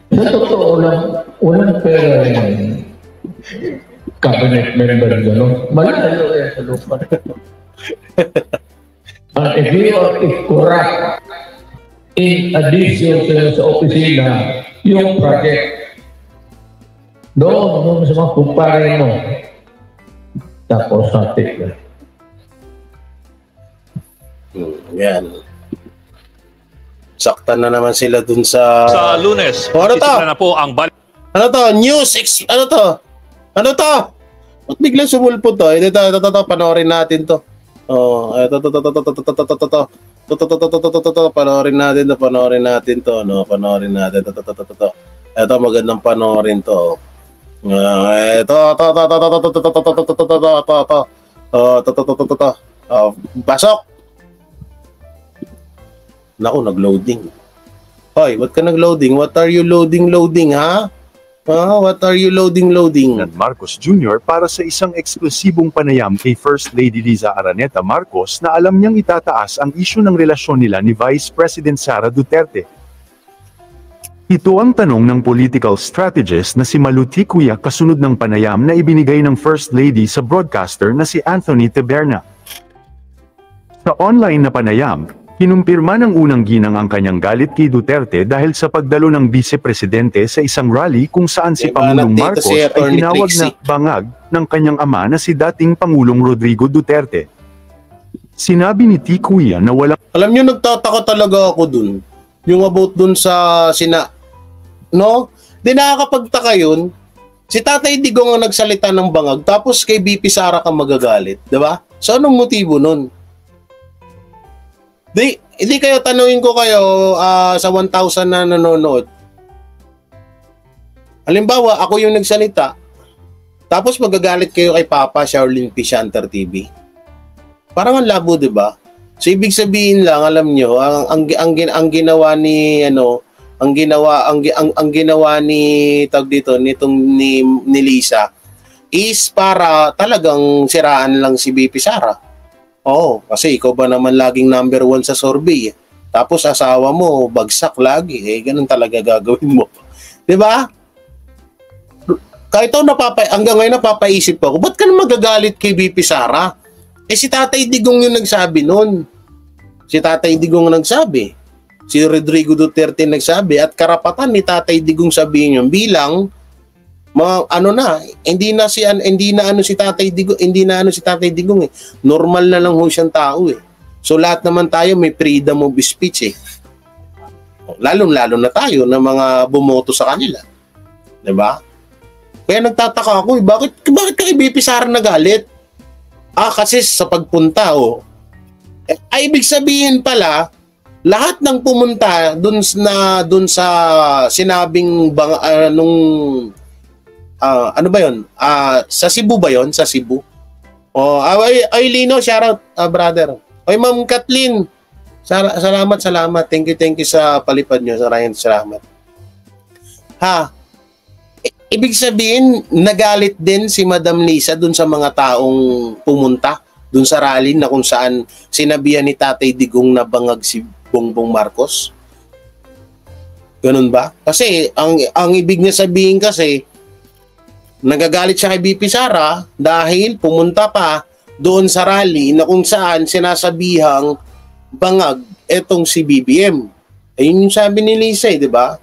Sa totoo lang, walang pera rin. Cabinet member gano'n. Malayo sa lupa. And if you are corrupt, in addition sa opisina, yung project, doon sa mga kumpare mo, tapos hati ka. Yan. Saktan na naman sila dun sa Lunes. Ano to? Na po ang Ano to? Ano to? Ba't biglang sumulpot to? Ito, panoorin natin to. Panoorin natin to. Ito, magandang panoorin to. Pasok! Naku, nag-loading. Hoy, ba't ka nag-loading? What are you loading, ha? What are you loading? Ferdinand Marcos Jr. para sa isang eksklusibong panayam kay First Lady Liza Araneta Marcos na alam niyang itataas ang isyu ng relasyon nila ni Vice President Sara Duterte. Ito ang tanong ng political strategist na si Malu Ticuya kasunod ng panayam na ibinigay ng First Lady sa broadcaster na si Anthony Taberna. Sa online na panayam, kinumpirma ng unang ginang ang kanyang galit kay Duterte dahil sa pagdalo ng vice-presidente sa isang rally kung saan si Pangulong Marcos ay tinawag na bangag ng kanyang ama na si dating Pangulong Rodrigo Duterte. Sinabi ni Ticuya na walang... Alam niyo, nagtataka talaga ako dun. Yung about dun sa No? Di nakakapagtaka yun. Si Tatay Digong ang nagsalita ng bangag tapos kay BP Sara ka magagalit. Diba? So anong motibo nun? Hindi kayo, tanungin ko kayo sa 1,000 na nanonood. Halimbawa, ako yung nagsalita, tapos magagalit kayo kay Papa Shaolin P. Shanter TV. Parang ang labo, di ba? So, ibig sabihin lang, alam nyo, ang ginawa ni, ang ginawa ni, tawag dito, ni Lisa, is para talagang siraan lang si BP Sara. Oo, kasi ikaw ba naman laging number 1 sa survey? Tapos asawa mo, bagsak lagi. Ganun talaga gagawin mo. Diba? Kahit hanggang ngayon napapaisip ako, ba't ka na magagalit kay BP Sara? Si Tatay Digong yung nagsabi nun. Si Tatay Digong nagsabi. Si Rodrigo Duterte nagsabi. At karapatan ni Tatay Digong sabihin yun bilang hindi na si Tatay Digong eh. Normal na lang ho siyang tao eh. So lahat naman tayo may freedom of speech eh. Lalo na tayo na mga bumoto sa kanila. 'Di ba? Kaya nagtataka ako, bakit kay BP Sara nagalit? Kasi sa pagpunta ay ibig sabihin pala lahat ng pumunta dun sa sinabing ano ba yun? Sa Cebu ba yun? Sa Cebu? Ay Lino, shoutout, brother. Oy, Ma'am Kathleen. Salamat. Thank you sa palipad nyo. Salamat. Ibig sabihin, nagalit din si Madam Lisa dun sa mga taong pumunta dun sa rally na kung saan sinabihan ni Tatay Digong na bangag si Bongbong Marcos. Ganun ba? Kasi, ang ibig niya sabihin kasi, nagagalit siya kay BP Sara dahil pumunta pa doon sa rally na kung saan sinasabihang bangag etong si BBM. Ayun yung sabi ni Lisa, di ba?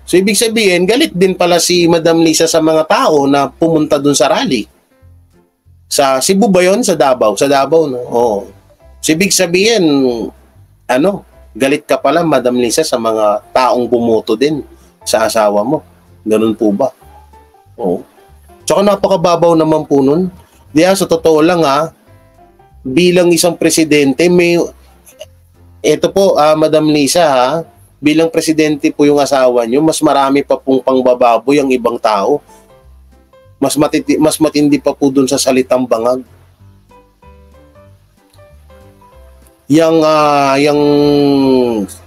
So ibig sabihin, galit din pala si Madam Lisa sa mga tao na pumunta doon sa rally. Sa Cebu ba yun? Sa Davao? Sa Davao, no? So ibig sabihin, galit ka pala, Madam Lisa, sa mga taong bumoto din sa asawa mo. Ganun po ba? Tsaka napakababaw naman po nun. Sa totoo lang bilang isang presidente, ito po, Madam Lisa, bilang presidente po yung asawa nyo, mas marami pa pong pangbababoy ang ibang tao. Mas matindi pa po dun sa salitang bangag.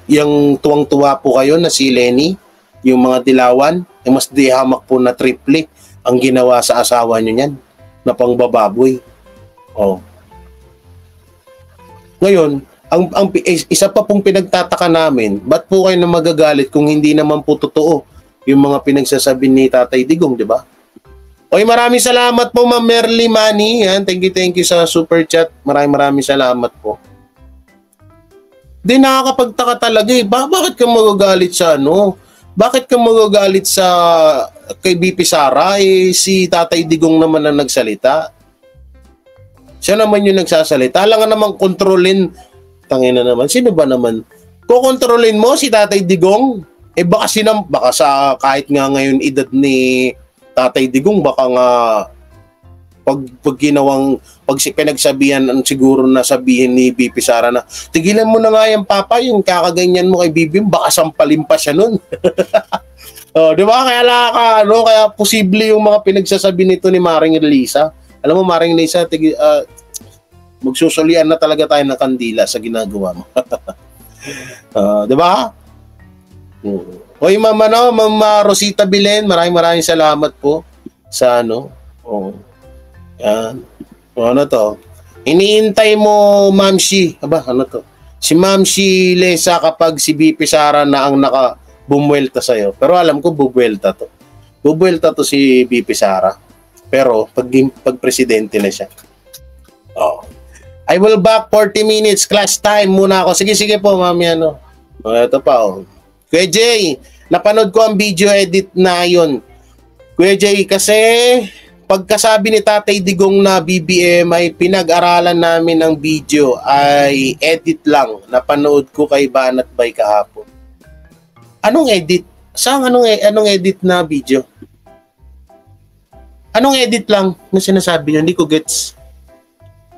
Yung tuwang-tuwa po kayo na si Lenny, yung mga dilawan, mas dihamak po na triple ang ginawa sa asawa nyo yan na pangbababoy. Ngayon, isa pa pong pinagtataka namin, ba't po kayo na magagalit kung hindi naman po totoo yung mga pinagsasabi ni Tatay Digong, di ba? Maraming salamat po, Ma'am Merly Manny. Thank you sa super chat. Maraming salamat po. Di nakakapagtaka talaga eh. Bakit ka magagalit sa Bakit ka magagalit kay BP Sara? Si Tatay Digong naman ang nagsalita. Siya naman yung nagsasalita. Alam nga naman kontrolin. Tangina naman. Sino ba naman? Kukontrolin mo si Tatay Digong? Baka sa kahit nga ngayon edad ni Tatay Digong, baka nga pag pinagsabihan siguro na sabihin ni BP Sara na tigilan mo na nga yan, Papa, yung kakaganyan mo kay BBM, baka sampalin pa siya nun. Di ba? Kaya posible yung mga pinagsasabi nito ni Maring Lisa. Alam mo, Maring Lisa, magsusulian na talaga tayo ng kandila sa ginagawa mo. Di ba? Hoy Ma'am, Ma'am Rosita Bilen, maraming salamat po sa ano. Oh. Yan. Ano to? Iniintay mo, Ma'am Shi. Aba, ano to? Si Ma'am Shi Lesa kapag si BP Sara na ang bumwelta sa'yo. Pero alam ko, bubwelta to. Bubwelta to si BP Sara. Pero, pag presidente na siya. Oh. I will back 40 minutes, class time muna ako. Sige po, Ma'am, yan. Ito pa, oh. Kuya Jay, napanood ko ang video edit na yun. Kuya Jay, kasi pagkasabi ni Tatay Digong na BBM ay pinag-aralan namin ng video ay edit lang. Napanood ko kay Banat Bay kahapon. Anong edit? Anong edit na video? Anong edit lang na sinasabi niyo? Hindi ko gets.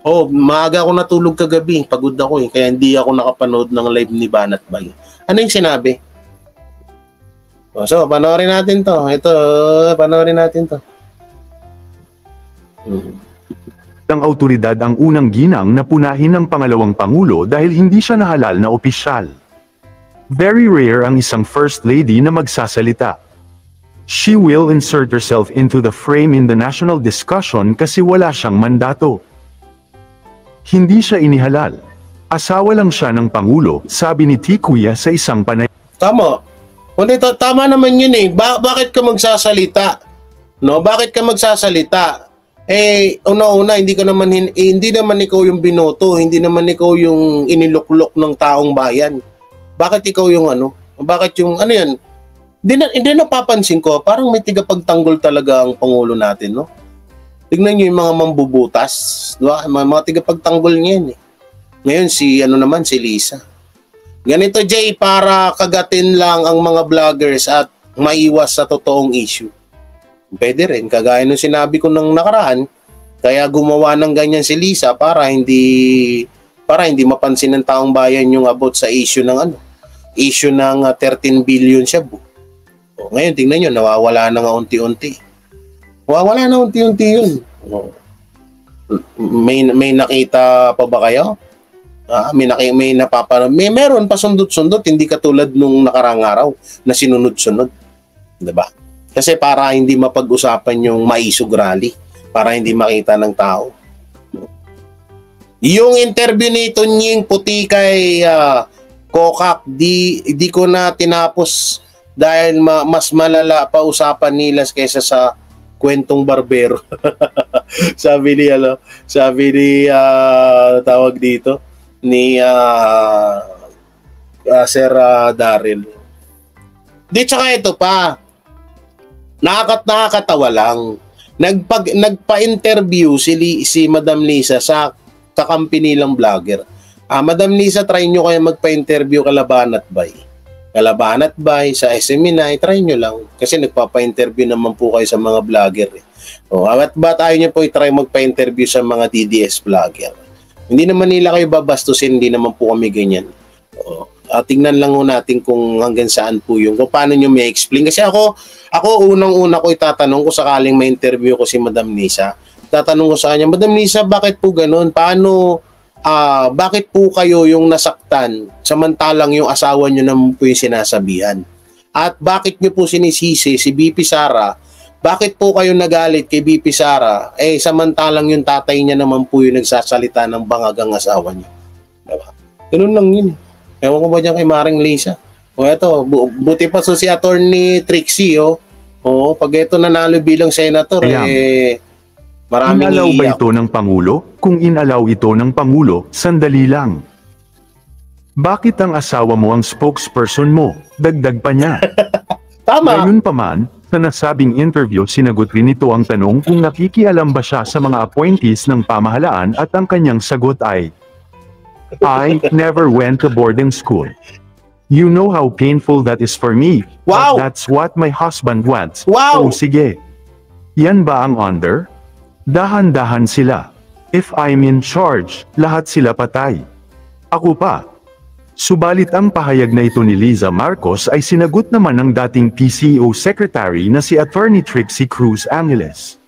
Oh, maaga ako natulog kagabi. Pagod ako eh. Kaya hindi ako nakapanood ng live ni Banat Bay. Ano yung sinabi? So, panoorin natin to. Panoorin natin to. Ang autoridad ang unang ginang na punahin ng pangalawang pangulo dahil hindi siya nahalal na opisyal. Very rare ang isang first lady na magsasalita. She will insert herself into the frame in the national discussion kasi wala siyang mandato. Hindi siya inihalal. Asawa lang siya ng pangulo, sabi ni Tikuya sa isang panay. Tama. Tama naman yun eh. Bakit ka magsasalita? No? Bakit ka magsasalita? Una-una, hindi naman ikaw yung binoto, hindi naman ikaw yung iniluklok ng taong bayan. Bakit ikaw yung Bakit yung yan? Hindi napapansin ko, parang may tigapagtanggol talaga ang pangulo natin, no? Tignan niyo yung mga mambubutas, diba? Mga tigapagtanggol niyan eh. Ngayon si Lisa. Ganito Jay, para kagatin lang ang mga vloggers at maiwas sa totoong issue. Pwede rin, kagaya nung sinabi ko nung nakaraan, kaya gumawa ng ganyan si Lisa para hindi mapansin ng taong bayan yung about sa issue ng 13 billion Shabu. O, ngayon tingnan nyo, nawawala na nga unti-unti. Nawawala na unti-unti yun. O, may nakita pa ba kayo? Meron pa sundot-sundot, hindi katulad nung nakarang araw na sinunod-sunod. Diba? Kasi para hindi mapag-usapan yung maisog rally, para hindi makita ng tao. Yung interview ni Tunying Puti kay Kokak, di ko na tinapos dahil mas malala pa usapan nila kaysa sa kwentong barbero. sabi ni tawag dito ni Sir Daryl. Di tsaka ito pa. Nakakatawa lang. Nagpa-interview si Madam Lisa sa kakampi nilang vlogger. Madam Lisa, try nyo kayo magpa-interview kala Banat Bay sa SMNI, try nyo lang. Kasi nagpapa-interview naman po kayo sa mga vlogger. At ba't ayaw nyo po i-try magpa-interview sa mga DDS vlogger? Hindi naman nila kayo babastusin, hindi naman po kami ganyan. Tingnan lang ho natin kung hanggang saan po yung, kung paano nyo may explain. Kasi ako unang-una ko itatanong ko sakaling may interview ko si Madam Lisa. Tatanong ko sa kanya, Madam Lisa, bakit po ganun? Bakit po kayo yung nasaktan samantalang yung asawa nyo naman po yung sinasabihan? At bakit nyo po sinisisi si BP Sara? Bakit po kayo nagalit kay BP Sara? Samantalang yung tatay niya naman po yung nagsasalita ng bangagang asawa niya. Diba? Ganun lang yun. Ewan ko ba dyan kay Maring Lisa? Eto, buti pa si Attorney Trixie, pag ito nanalo bilang senator, maraming inalaw ba ito ng Pangulo? Kung inalaw ito ng Pangulo, sandali lang. Bakit ang asawa mo ang spokesperson mo? Dagdag pa niya. Tama. Ngayon pa man, sa nasabing interview sinagot rin ito ang tanong kung nakikialam ba siya sa mga appointees ng pamahalaan at ang kanyang sagot ay, I never went to boarding school. You know how painful that is for me. Wow! But that's what my husband wants. Wow! Sige. Yan ba ang under? Dahan-dahan sila. If I'm in charge, lahat sila patay. Ako pa. Subalit ang pahayag na ito ni Liza Marcos ay sinagot naman ng dating PCO Secretary na si Attorney Trixie Cruz Angeles.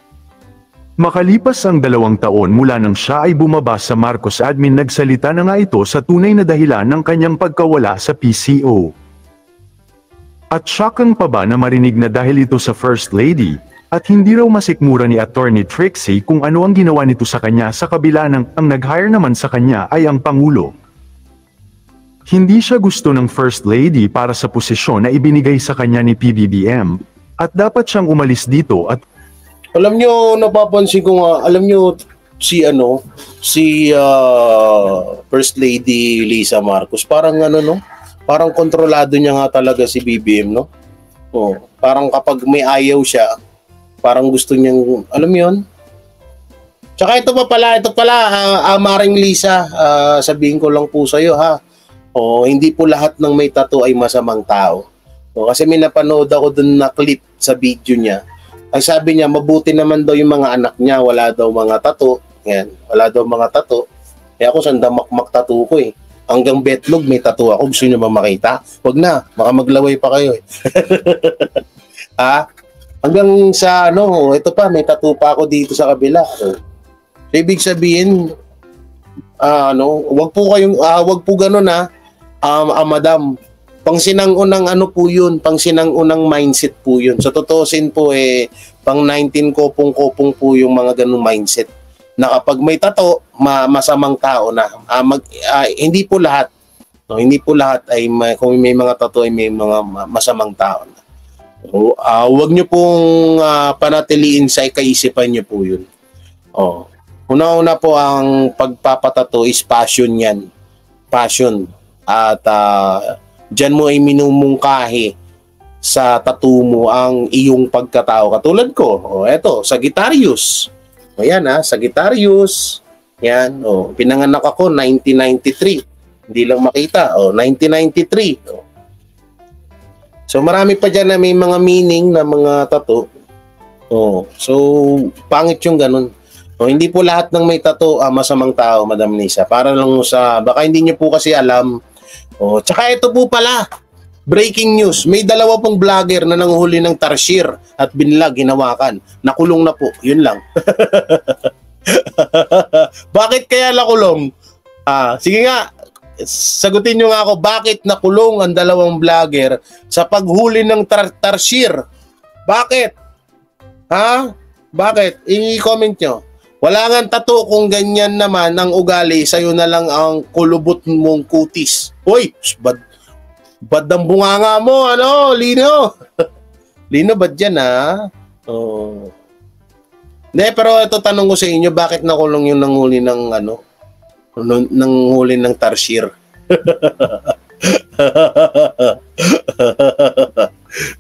Makalipas ang 2 taon mula nang siya ay bumaba sa Marcos admin, nagsalita na nga ito sa tunay na dahilan ng kanyang pagkawala sa PCO. At shocking pa ba na marinig na dahil ito sa First Lady, at hindi raw masikmura ni Attorney Trixie kung ano ang ginawa nito sa kanya sa kabila ng ang nag-hire naman sa kanya ay ang Pangulo. Hindi siya gusto ng First Lady para sa posisyon na ibinigay sa kanya ni PBBM, at dapat siyang umalis dito at Alam nyo, napapansin ko nga, alam nyo, si First Lady Lisa Marcos, parang parang kontrolado niya nga talaga si BBM, no? Oh, parang kapag may ayaw siya, parang gusto niyang, alam mo yun? Tsaka ito pala, Maring Lisa, sabihin ko lang po sa'yo, ha? Oh, hindi po lahat ng may tattoo ay masamang tao. Oh, kasi may napanood ako dun na clip sa video niya. Ang sabi niya, mabuti naman daw yung mga anak niya, wala daw mga tattoo. Yan, wala daw mga tattoo. Kaya ako sandamakmak tattoo ko eh. Hanggang betlog may tattoo ako. Gusto niyo ba makita? Wag na, baka maglaway pa kayo eh. Ha? Hanggang sa ito pa, may tattoo pa ako dito sa kabila. So, ibig sabihin, wag po ganun ha. Madam, pangsinangunang po yun, pangsinangunang mindset po yun. Sa totoosin po pang 19 kopong-kopong po yung mga ganung mindset. Na kapag may tato, masamang tao na. Hindi po lahat. No, hindi po lahat ay kung may mga tato ay may mga masamang tao na. Huwag nyo pong panatiliin sa kaisipan nyo po yun. Una-una po ang pagpapatato is passion yan. Passion. At dyan mo ay minumungkahi sa tattoo mo ang iyong pagkatao. Katulad ko, eto, Sagittarius. Ayan Sagittarius. Yan, pinanganak ako 1993. Hindi lang makita, 1993. So marami pa dyan na may mga meaning na mga tattoo. So pangit yung ganun. Hindi po lahat ng may tattoo masamang tao, Madam Lisa. Para lang baka hindi niyo po kasi alam. Tsaka ito po pala, breaking news. May dalawa pong vlogger na nanghuli ng tarsier at binlag, hinawakan. Nakulong na po, yun lang. Bakit kaya nakulong? Sige nga, sagutin nyo nga ako, bakit nakulong ang dalawang vlogger sa paghuli ng tarsier? Bakit? Bakit? I-comment nyo. Wala nga tattoo kung ganyan naman ang ugali, sa'yo na lang ang kulubot mong kutis. Uy, bad ang bunganga mo, Lino? Lino, bad yan, pero ito tanong ko sa inyo, bakit nakulong yung nanghuli ng nanghuli ng tarsier?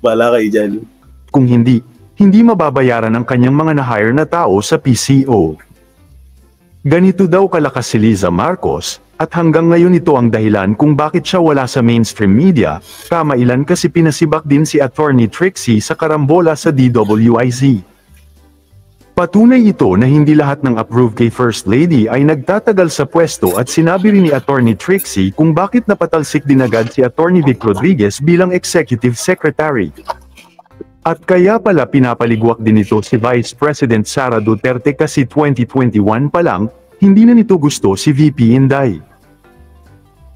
Bala kayo dyan. kung hindi mababayaran ang kanyang mga na-hire na tao sa PCO. Ganito daw kalakas si Liza Marcos, at hanggang ngayon ito ang dahilan kung bakit siya wala sa mainstream media, kamailan kasi pinasibak din si Attorney Trixie sa karambola sa DWIZ. Patunay ito na hindi lahat ng approve kay First Lady ay nagtatagal sa pwesto at sinabi rin ni Attorney Trixie kung bakit napatalsik din agad si Attorney Vic Rodriguez bilang Executive Secretary. At kaya pala pinapaligwak din ito si Vice President Sara Duterte kasi 2021 pa lang, hindi na nito gusto si VP Inday.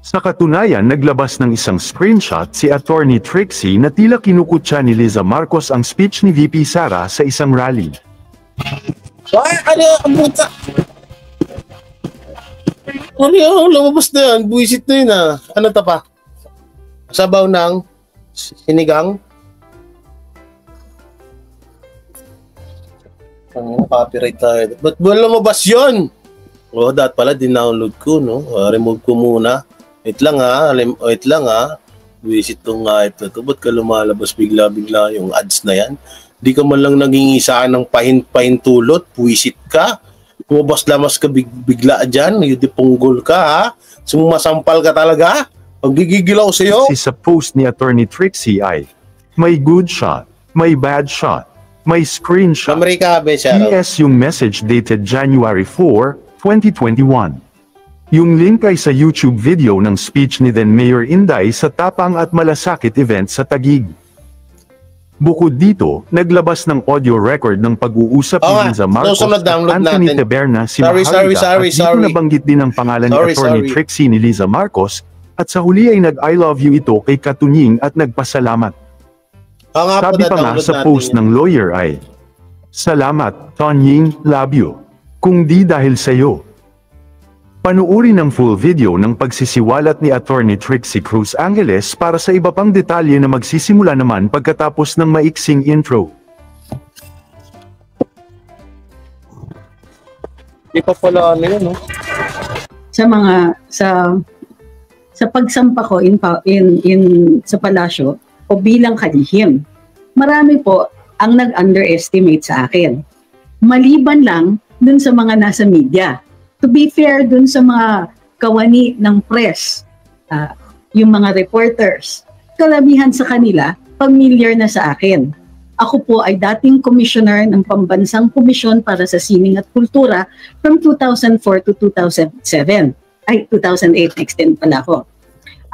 Sa katunayan, naglabas ng isang screenshot si Attorney Trixie na tila kinukutya ni Liza Marcos ang speech ni VP Sara sa isang rally. Ay, ang puta! Lumabas na yan, buwisit na yun Ano ta pa? Sabaw ng sinigang? Copyright tayo. Ba't ba lumabas yun? Dapat pala dinownload ko, remove ko muna. Wait lang Visit tong ito. Ba't ka lumalabas bigla-bigla yung ads na yan? Di ka man lang naging isaan ng pahintulot. Visit ka. Lumabas-lamas ka bigla dyan. Yudipunggol ka, Sumasampal ka talaga. Pagigigil ako sa'yo. Sa post ni Attorney Trixie ay, may good shot, may bad shot, may screenshot. PS yung message dated January 4, 2021. Yung link ay sa YouTube video ng speech ni then Mayor Inday sa Tapang at Malasakit event sa Taguig. Bukod dito, naglabas ng audio record ng pag-uusap ni Liza Marcos at Anthony Taberna si Maharlika at dito nabanggit din ang pangalan ni Attorney Trixie ni Liza Marcos at sa huli ay nag-I love you ito kay Katunying at nagpasalamat. nga po, Sabi pa nga na-download sa natin post yan. ng lawyer ay, "Salamat, Tonying, love you. Kung di dahil sa'yo." Panuuri ng full video ng pagsisiwalat ni Attorney Trixie Cruz Angeles para sa iba pang detalye na magsisimula naman pagkatapos ng maiksing intro. Di pa pala ano yun, no? Sa pagsampa ko sa palasyo o bilang kalihim. Marami po ang nag-underestimate sa akin. Maliban lang dun sa mga nasa media. To be fair dun sa mga kawani ng press, yung mga reporters, karamihan sa kanila familiar na sa akin. Ako po ay dating commissioner ng Pambansang Komisyon para sa Sining at Kultura from 2004 to 2007. 2008, extend pala ako.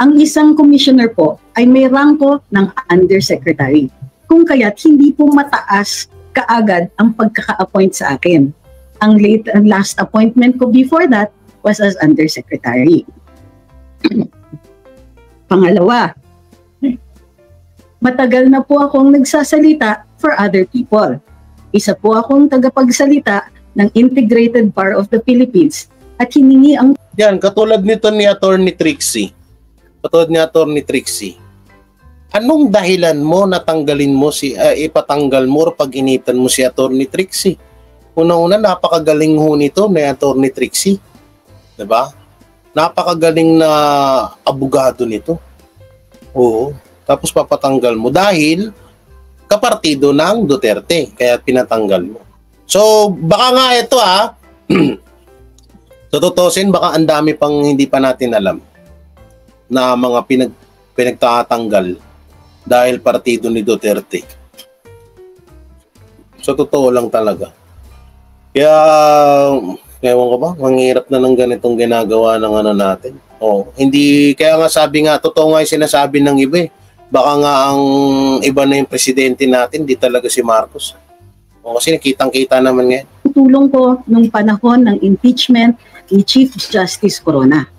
Ang isang commissioner po ay may rangko ng undersecretary. Kung kaya't hindi po mataas kaagad ang pagkaka-appoint sa akin. Ang last appointment ko before that was as undersecretary. Pangalawa, matagal na po akong nagsasalita for other people. Isa po akong tagapagsalita ng Integrated Bar of the Philippines at hiningi ang... Yan, katulad nito ni Attorney Trixie. Anong dahilan mo natanggalin mo ipatanggal mo o pag-initan mo si Attorney Trixie? Una-una, napakagaling ho nito ni Attorney Trixie. Diba? Napakagaling na abogado nito. Oo. Tapos papatanggal mo dahil kapartido ng Duterte, kaya pinatanggal mo. So, baka nga ito tututusin, baka ang dami pang hindi pa natin alam na mga pinagtatanggal dahil partido ni Duterte. So, totoo lang talaga. Kaya, ewan ko ba, manghirap na ng ganitong ginagawa ng ano natin. Hindi, kaya nga sabi nga, totoo nga yung sinasabi ng iba eh. Baka nga ang iba na yung presidente natin, di talaga si Marcos. Kasi nakitang-kita naman ngayon. Tulong ko nung panahon ng impeachment ni Chief Justice Corona.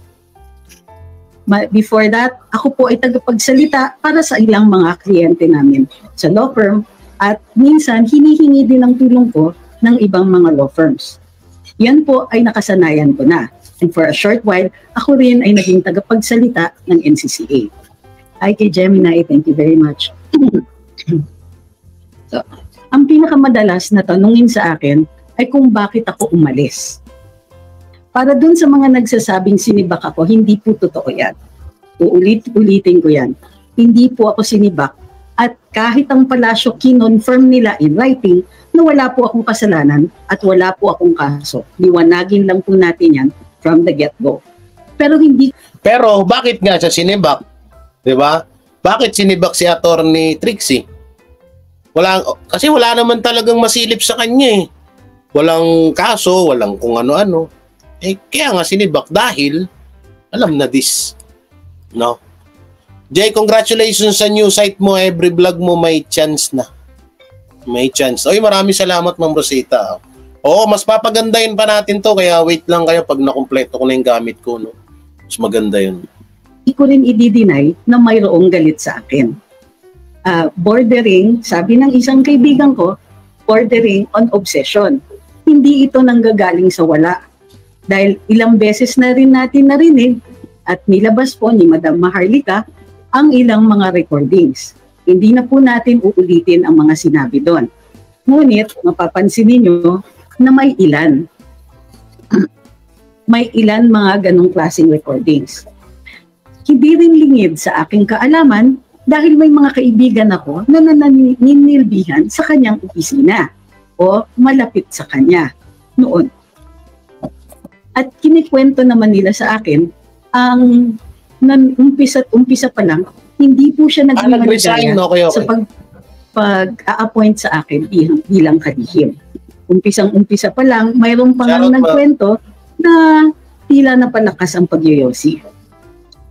Before that, ako po ay tagapagsalita para sa ilang mga kliyente namin sa law firm at minsan hinihingi din ang tulong ko ng ibang mga law firms. Yan po ay nakasanayan ko na. And for a short while, ako rin ay naging tagapagsalita ng NCCA. Hi kay Gemini, thank you very much. So, ang pinakamadalas na tanungin sa akin ay kung bakit ako umalis. Para dun sa mga nagsasabing sinibak ako, hindi po totoo yan. Ulitin ko yan. Hindi po ako sinibak at kahit ang palasyo kinonfirm nila in writing na wala po akong kasalanan at wala po akong kaso. Liwanagin lang po natin yan from the get-go. Pero bakit nga siya sinibak? 'Di ba? Bakit sinibak si Attorney Trixie? Kasi wala naman talagang masilip sa kanya eh. Walang kaso, walang kung ano-ano. Kaya nga sinibak dahil alam na this. No? Jay, congratulations sa new site mo. Every vlog mo may chance na. May chance. Maraming salamat, Ma'am Rosita. Mas papagandahin pa natin to. Kaya wait lang kayo pag nakumpleto ko na yung gamit ko. No? Mas maganda yun. Hindi ko rin i-deny na mayroong galit sa akin. Bordering, sabi ng isang kaibigan ko, bordering on obsession. Hindi ito nanggagaling sa wala. Dahil ilang beses na rin natin narinig at nilabas po ni Madam Maharlika ang ilang mga recordings. Hindi na po natin uulitin ang mga sinabi doon. Ngunit, mapapansin ninyo na may ilan. May ilan mga ganong klaseng recordings. Hindi rin lingid sa aking kaalaman dahil may mga kaibigan ako na naninilbihan sa kanyang opisina o malapit sa kanya noon. At kinikwento naman nila sa akin ang umpisa pa lang, hindi po siya naging okay. sa pag-a-appoint sa akin bilang kalihim. Umpisa pa lang, mayroon pang nagkwento na tila napalakas ang pagyoyosi.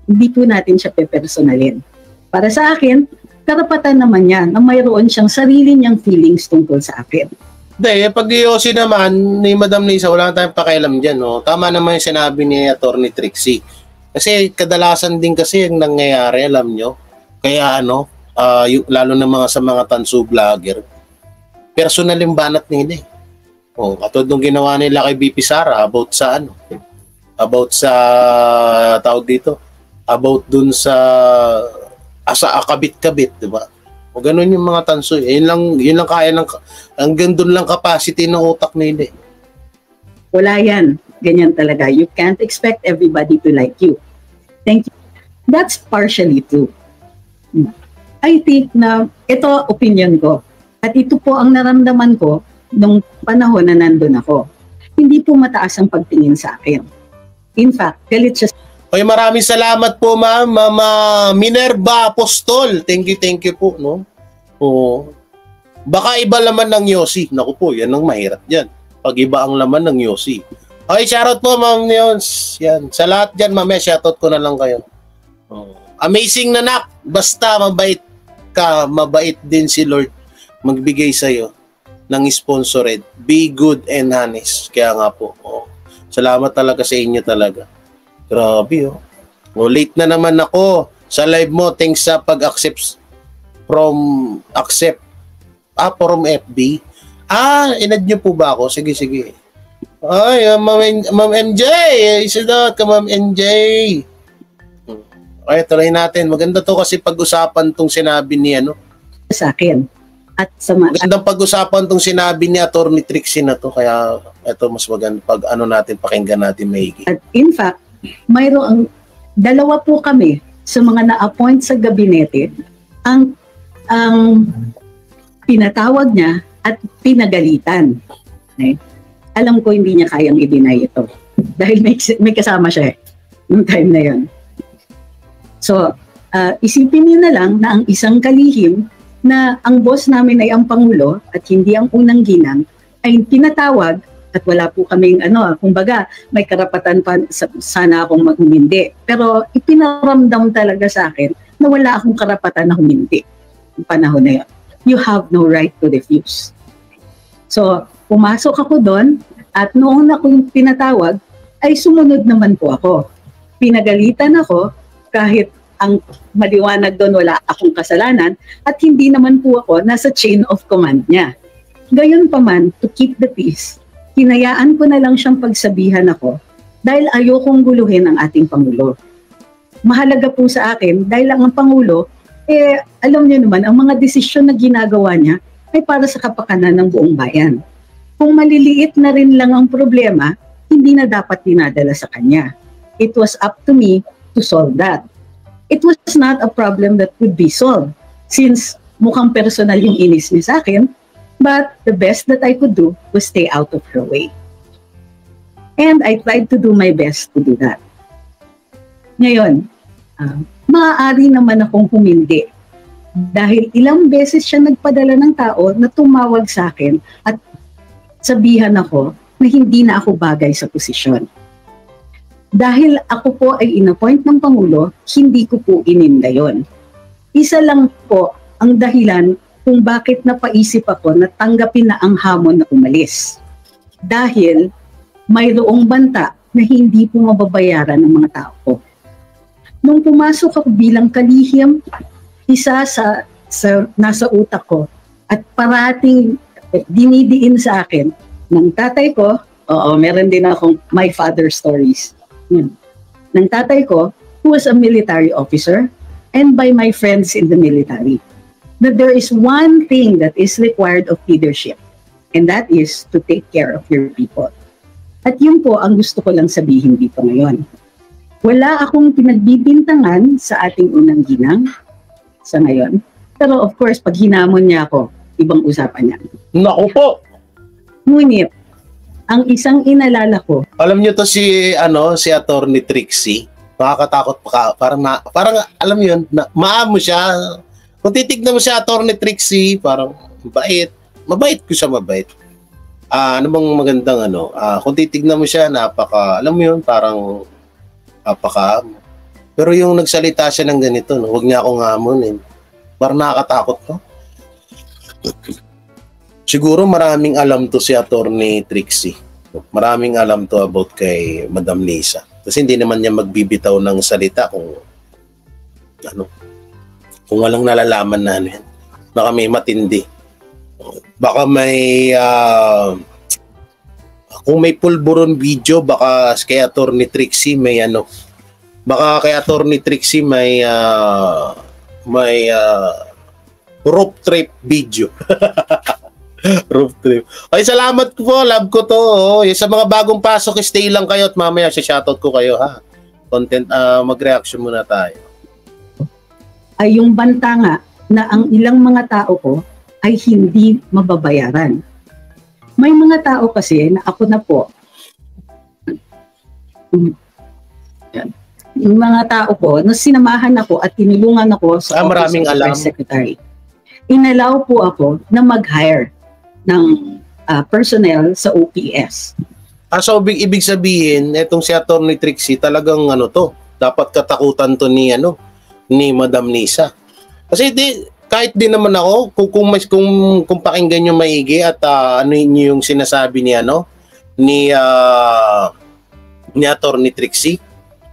Hindi po natin siya pepersonalin. Para sa akin, karapatan naman niya na mayroon siyang sarili niyang feelings tungkol sa akin. Hindi, pag-yoyosi naman ni Madam Lisa, wala tayong pakialam dyan. No? Tama naman yung sinabi ni Attorney Trixie. Kasi kadalasan din kasi yung nangyayari, alam nyo. Kaya lalo na sa mga tanso vlogger, personal yung banat nila eh. Katulad nung ginawa nila kay BP Sara about sa tawag dito, about dun sa kabit-kabit, di ba? Ganun yung mga tanso. Yun lang kaya ng, hanggang dun lang capacity ng utak nila. Wala yan. Ganyan talaga. You can't expect everybody to like you. Thank you. That's partially true. I think na ito opinion ko. At ito po ang naramdaman ko nung panahon na nandun ako. Hindi po mataas ang pagtingin sa akin. In fact, galit siya. Oy, maraming salamat po, ma'am. Mama Minerva Apostol. Thank you po, no? Baka iba laman ng Yossi. Naku po, yan ang mahirap diyan. Pag iba ang laman ng Yossi. Okay, shoutout po, ma'am Neons. Yan. Sa lahat dyan, mamaya, shoutout ko na lang kayo. Amazing na nak. Basta mabait ka, mabait din si Lord magbigay sa'yo ng sponsored. Be good and honest. Kaya nga po. Salamat talaga sa inyo talaga. Grabe, late na naman ako sa live mo. Thanks sa pag-accept from FB. Inad nyo po ba ako? Sige. Ay, Ma'am MJ. Isidot ka, Ma'am MJ. Okay, tuloy natin. Maganda to kasi pag-usapan tong sinabi ni sa akin. At sa magandang pag-usapan tong sinabi ni Attorney Trixie na to. Kaya ito mas maganda pag natin, pakinggan natin mahigit. At in fact, mayroong dalawa po kami sa mga na-appoint sa gabinete ang pinatawag niya at pinagalitan. Okay? Alam ko hindi niya kayang i-deny ito dahil may kasama siya noong time na yon. So, isipin niyo na lang na ang isang kalihim na ang boss namin ay ang Pangulo at hindi ang unang ginang ay pinatawag at wala po kaming kumbaga may karapatan pa sana akong humindi. Pero ipinaramdam talaga sa akin na wala akong karapatan na humindi yung panahon na yun. You have no right to refuse. So, pumasok ako doon at noong ako yung pinatawag ay sumunod naman po ako. Pinagalitan ako kahit ang maliwanag doon wala akong kasalanan at hindi naman po ako nasa chain of command niya. Gayon pa man, to keep the peace, hinayaan ko na lang siyang pagsabihan ako dahil ayokong guluhin ang ating Pangulo. Mahalaga po sa akin dahil ang Pangulo, alam niyo naman, ang mga desisyon na ginagawa niya ay para sa kapakanan ng buong bayan. Kung maliliit na rin lang ang problema, hindi na dapat dinadala sa kanya. It was up to me to solve that. It was not a problem that could be solved since mukhang personal yung inis niya sa akin, but the best that I could do was stay out of her way. And I tried to do my best to do that. Ngayon, maaari naman akong humindi dahil ilang beses siya nagpadala ng tao na tumawag sa akin at sabihan ako na hindi na ako bagay sa posisyon. Dahil ako po ay inappoint ng Pangulo, hindi ko po ininda yon. Isa lang po ang dahilan kung bakit napaisip ako na tanggapin na ang hamon na umalis. Dahil mayroong banta na hindi po mababayaran ng mga tao ko. Nung pumasok ako bilang kalihim, isa sa nasa utak ko at parating dinidiin sa akin ng tatay ko, meron din akong my father stories. Ng tatay ko, who was a military officer, and by my friends in the military, that there is one thing that is required of leadership, and that is to take care of your people. At yun po ang gusto ko lang sabihin dito ngayon. Wala akong pinagbibintangan sa ating unang ginang sa ngayon, pero of course, pag hinamon niya ako, ibang usapan niya. Naku po! Ngunit, ang isang inalala ko. Alam niyo to si Attorney Trixie. Nakakatakot pa parang alam niyo yun, maamo siya. Kung titignan mo si Attorney Trixie, parang mabait ko siya, mabait. Ano bang magandang kung titignan mo siya, alam mo yun, parang pero yung nagsalita siya ng ganito, huwag niya akong hamonin. Parang nakakatakot ko. Siguro maraming alam to si Attorney Trixie. Maraming alam to about kay Madam Lisa. Kasi hindi naman niya magbibitaw ng salita kung Kung walang nalalaman na ano yan. Baka may matindi. Baka may kung may pulburon video, baka kay Attorney Trixie may ano. Baka kay Attorney Trixie may rope trip video. Rope trip. Ay, salamat po. Love ko to. Oh. Sa mga bagong pasok, stay lang kayo at mamaya shoutout ko kayo, ha. Content, mag-reaction muna tayo. Ay yung banta nga na ang ilang mga tao ko ay hindi mababayaran. May mga tao kasi na ako na po, yung mga tao ko, na sinamahan ako at tinulungan ako sa maraming alam. Secretary. Inalaw po ako na mag-hire ng personnel sa OPS. So ibig sabihin, etong si Attorney Trixie talagang ano to, dapat katakutan to ni Madam Lisa. Kasi kahit din naman ako kung pakinggan niyo maigi at ano yung sinasabi ni ni Attorney Trixie,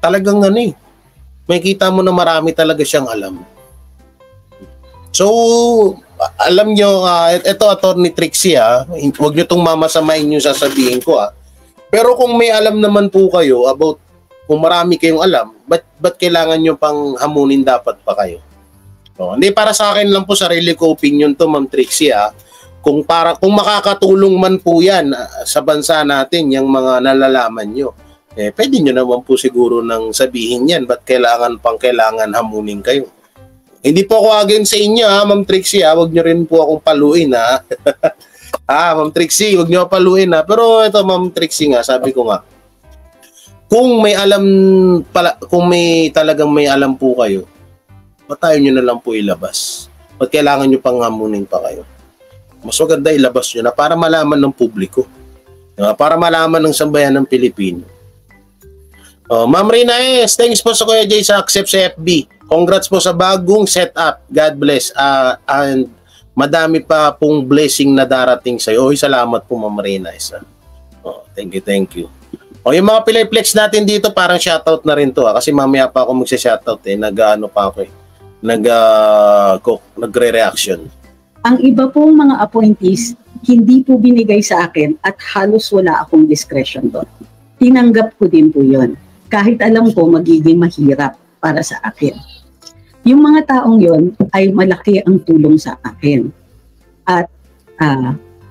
talagang may kita mo na marami talaga siyang alam. So, alam nyo, ito Attorney Trixie, huwag nyo itong mamasamain yung sasabihin ko. Pero kung may alam naman po kayo about, kung marami kayong alam, ba't kailangan nyo pang hamunin dapat pa kayo? Hindi, para sa akin lang po, sarili ko opinion to, Ma'am Trixie. Kung makakatulong man po yan sa bansa natin, yung mga nalalaman nyo, pwede nyo naman po siguro nang sabihin yan, ba't kailangan hamunin kayo? Hindi po ako against sa inyo, Ma'am Trixie, Huwag nyo rin po akong paluin, Ma'am Trixie, huwag nyo paluin, Pero ito, Ma'am Trixie nga, sabi ko nga, kung may talagang may alam po kayo, ba't tayo nyo na lang po ilabas? Ba't kailangan nyo pang hamunin pa kayo? Mas maganda ilabas nyo na para malaman ng publiko. Para malaman ng sambayan ng Pilipino. Ma'am Rina thanks po sa Kuya Jay sa accept sa FB. Congrats po sa bagong setup. God bless. And madami pa pong blessing na darating sa iyo. Salamat po, Ma'am Rina. Thank you. Yung mga Pilayflex natin dito, parang shoutout na rin to. Kasi mamaya pa ako magsa-shoutout nagre-reaction. Ang iba pong mga appointees, hindi po binigay sa akin at halos wala akong discretion doon. Tinanggap ko din po yun. Kahit alam ko magiging mahirap para sa akin. Yung mga taong yon ay malaki ang tulong sa akin. At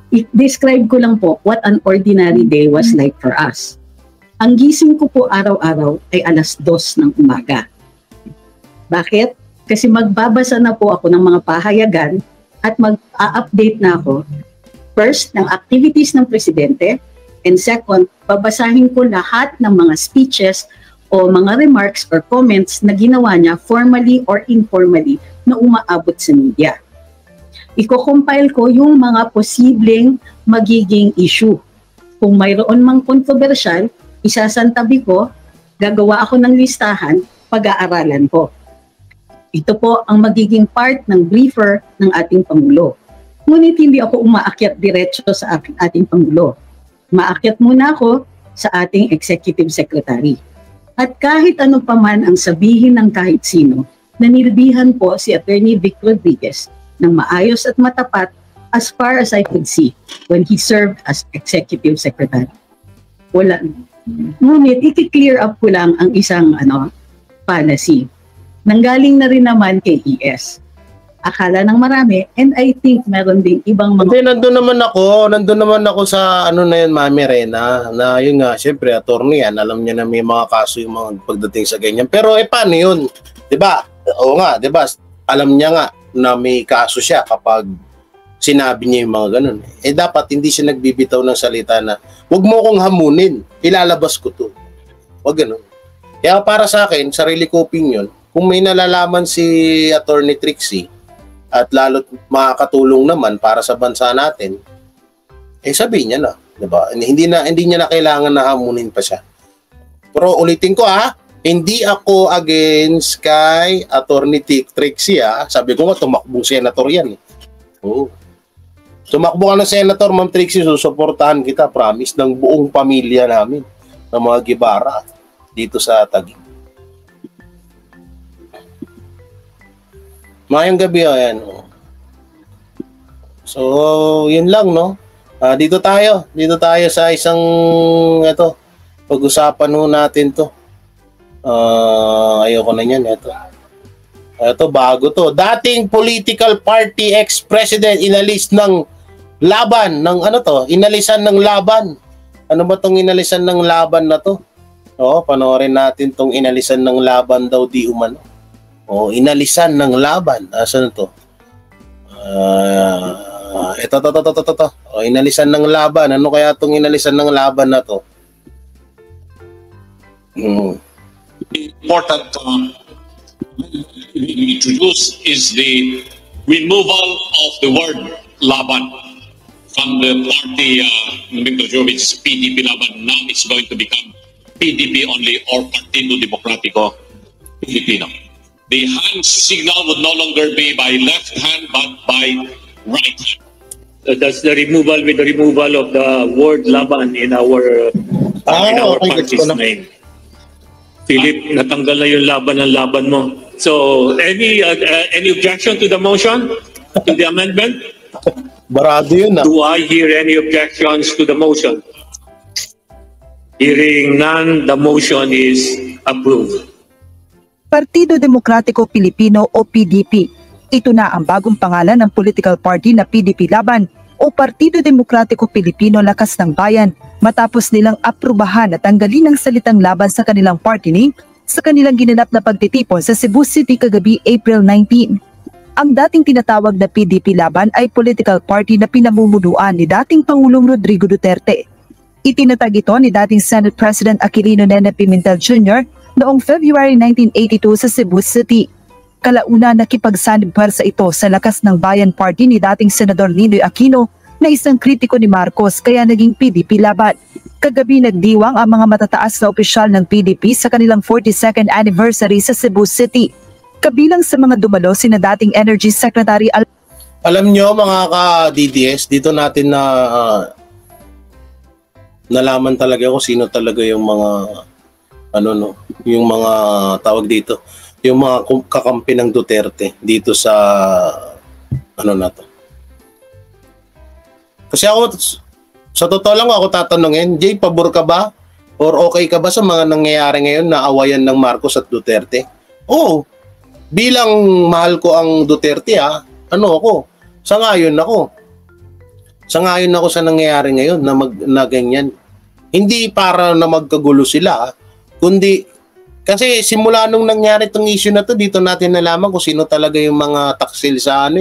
i-describe ko lang po what an ordinary day was like for us. Ang gising ko po araw-araw ay 2:00 ng umaga. Bakit? Kasi magbabasa na po ako ng mga pahayagan at mag-a-update na ako first ng activities ng presidente, and second, babasahin ko lahat ng mga speeches o mga remarks or comments na ginawa niya formally or informally na umaabot sa media. Iko-compile ko yung mga posibleng magiging issue. Kung mayroon mang kontrobersyal, isasantabi ko, gagawa ako ng listahan, pag-aaralan ko. Ito po ang magiging part ng briefer ng ating Pangulo. Ngunit hindi ako umaakyat diretso sa ating Pangulo. Maakyat muna ako sa ating Executive Secretary. At kahit ano pa man ang sabihin ng kahit sino, nanilbihan po si Attorney Vic Rodriguez ng maayos at matapat as far as I could see when he served as Executive Secretary. Wala. Ngunit i-clear up ko lang ang isang policy. Nanggaling na rin naman kay ES. Akala ng marami, and I think meron ding ibang mga... Hindi, nandun naman ako sa na yun, Mami Rena, na yun nga, syempre, attorney yan, alam niya na may mga kaso yung mga pagdating sa ganyan. Pero paano yun? Diba? Oo nga, diba? Alam niya nga na may kaso siya kapag sinabi niya yung mga ganun. Dapat hindi siya nagbibitaw ng salita na, huwag mo kong hamunin, ilalabas ko to. Huwag ganun. Kaya para sa akin, sarili ko opinion, kung may nalalaman si Attorney Trixie at lalo't makakatulong naman para sa bansa natin, sabihin niya na, 'di ba? Hindi niya na kailangan na hamunin pa siya. Pero ulitin ko hindi ako against kay Attorney Trixie Sabi ko nga tumakbong senator yan. Tumakbo ka ng senator, Ma'am Trixie, susuportahan kita, promise, ng buong pamilya namin, ng mga Gibara dito sa Taguig. Mayang gabi, ayan. So, yun lang, no? Dito tayo sa isang, pag-usapan ho natin to. Ayoko na yan, ito, bago to. Dating political party ex-president inalis ng laban, inalisan ng laban. Ano ba tong inalisan ng laban na to? Panoorin natin tong inalisan ng laban daw di umano. Inalisan ng laban. Asan to? Ito. Inalisan ng laban. Ano kaya tong inalisan ng laban na to? Important we introduce is the removal of the word Laban from the party Mr. Jovic's PDP Laban. Now it's going to become PDP only or Partido Demokratiko Pilipino. The hand signal would no longer be by left hand but by right hand. That's the removal of the word Laban in our party's name. Philip, natanggal na yung laban mo. So, any objection to the motion? To the amendment? Barado yun, Do I hear any objections to the motion? Hearing none, the motion is approved. Partido Demokratiko Pilipino o PDP. Ito na ang bagong pangalan ng political party na PDP Laban o Partido Demokratiko Pilipino Lakas ng Bayan matapos nilang aprubahan at tanggalin ang salitang laban sa kanilang party name sa kanilang ginanap na pagtitipon sa Cebu City kagabi April 19. Ang dating tinatawag na PDP Laban ay political party na pinamumunuan ni dating Pangulong Rodrigo Duterte. Itinatag ito ni dating Senate President Aquilino Nene Pimentel Jr. noong February 1982 sa Cebu City. Kalauna nakipagsanib puwersa ito sa Lakas ng Bayan Party ni dating Senador Ninoy Aquino na isang kritiko ni Marcos kaya naging PDP Laban. Kagabi nagdiwang ang mga matataas na opisyal ng PDP sa kanilang 42nd anniversary sa Cebu City. Kabilang sa mga dumalo sina dating Energy Secretary Alam nyo mga ka-DDS, dito natin na nalaman talaga kung sino talaga yung mga yung mga tawag dito, yung mga kakampi ng Duterte dito sa na to. Kasi ako, sa totoo lang ako tatanungin, Jay, pabor ka ba? Or okay ka ba sa mga nangyayari ngayon na awayan ng Marcos at Duterte? Oo. Bilang mahal ko ang Duterte ako. Sangayon ako sa nangyayari ngayon na ganyan. Hindi para na magkagulo sila, kundi kasi simula nung nangyari itong issue na to, dito natin nalaman kung sino talaga yung mga taksil sa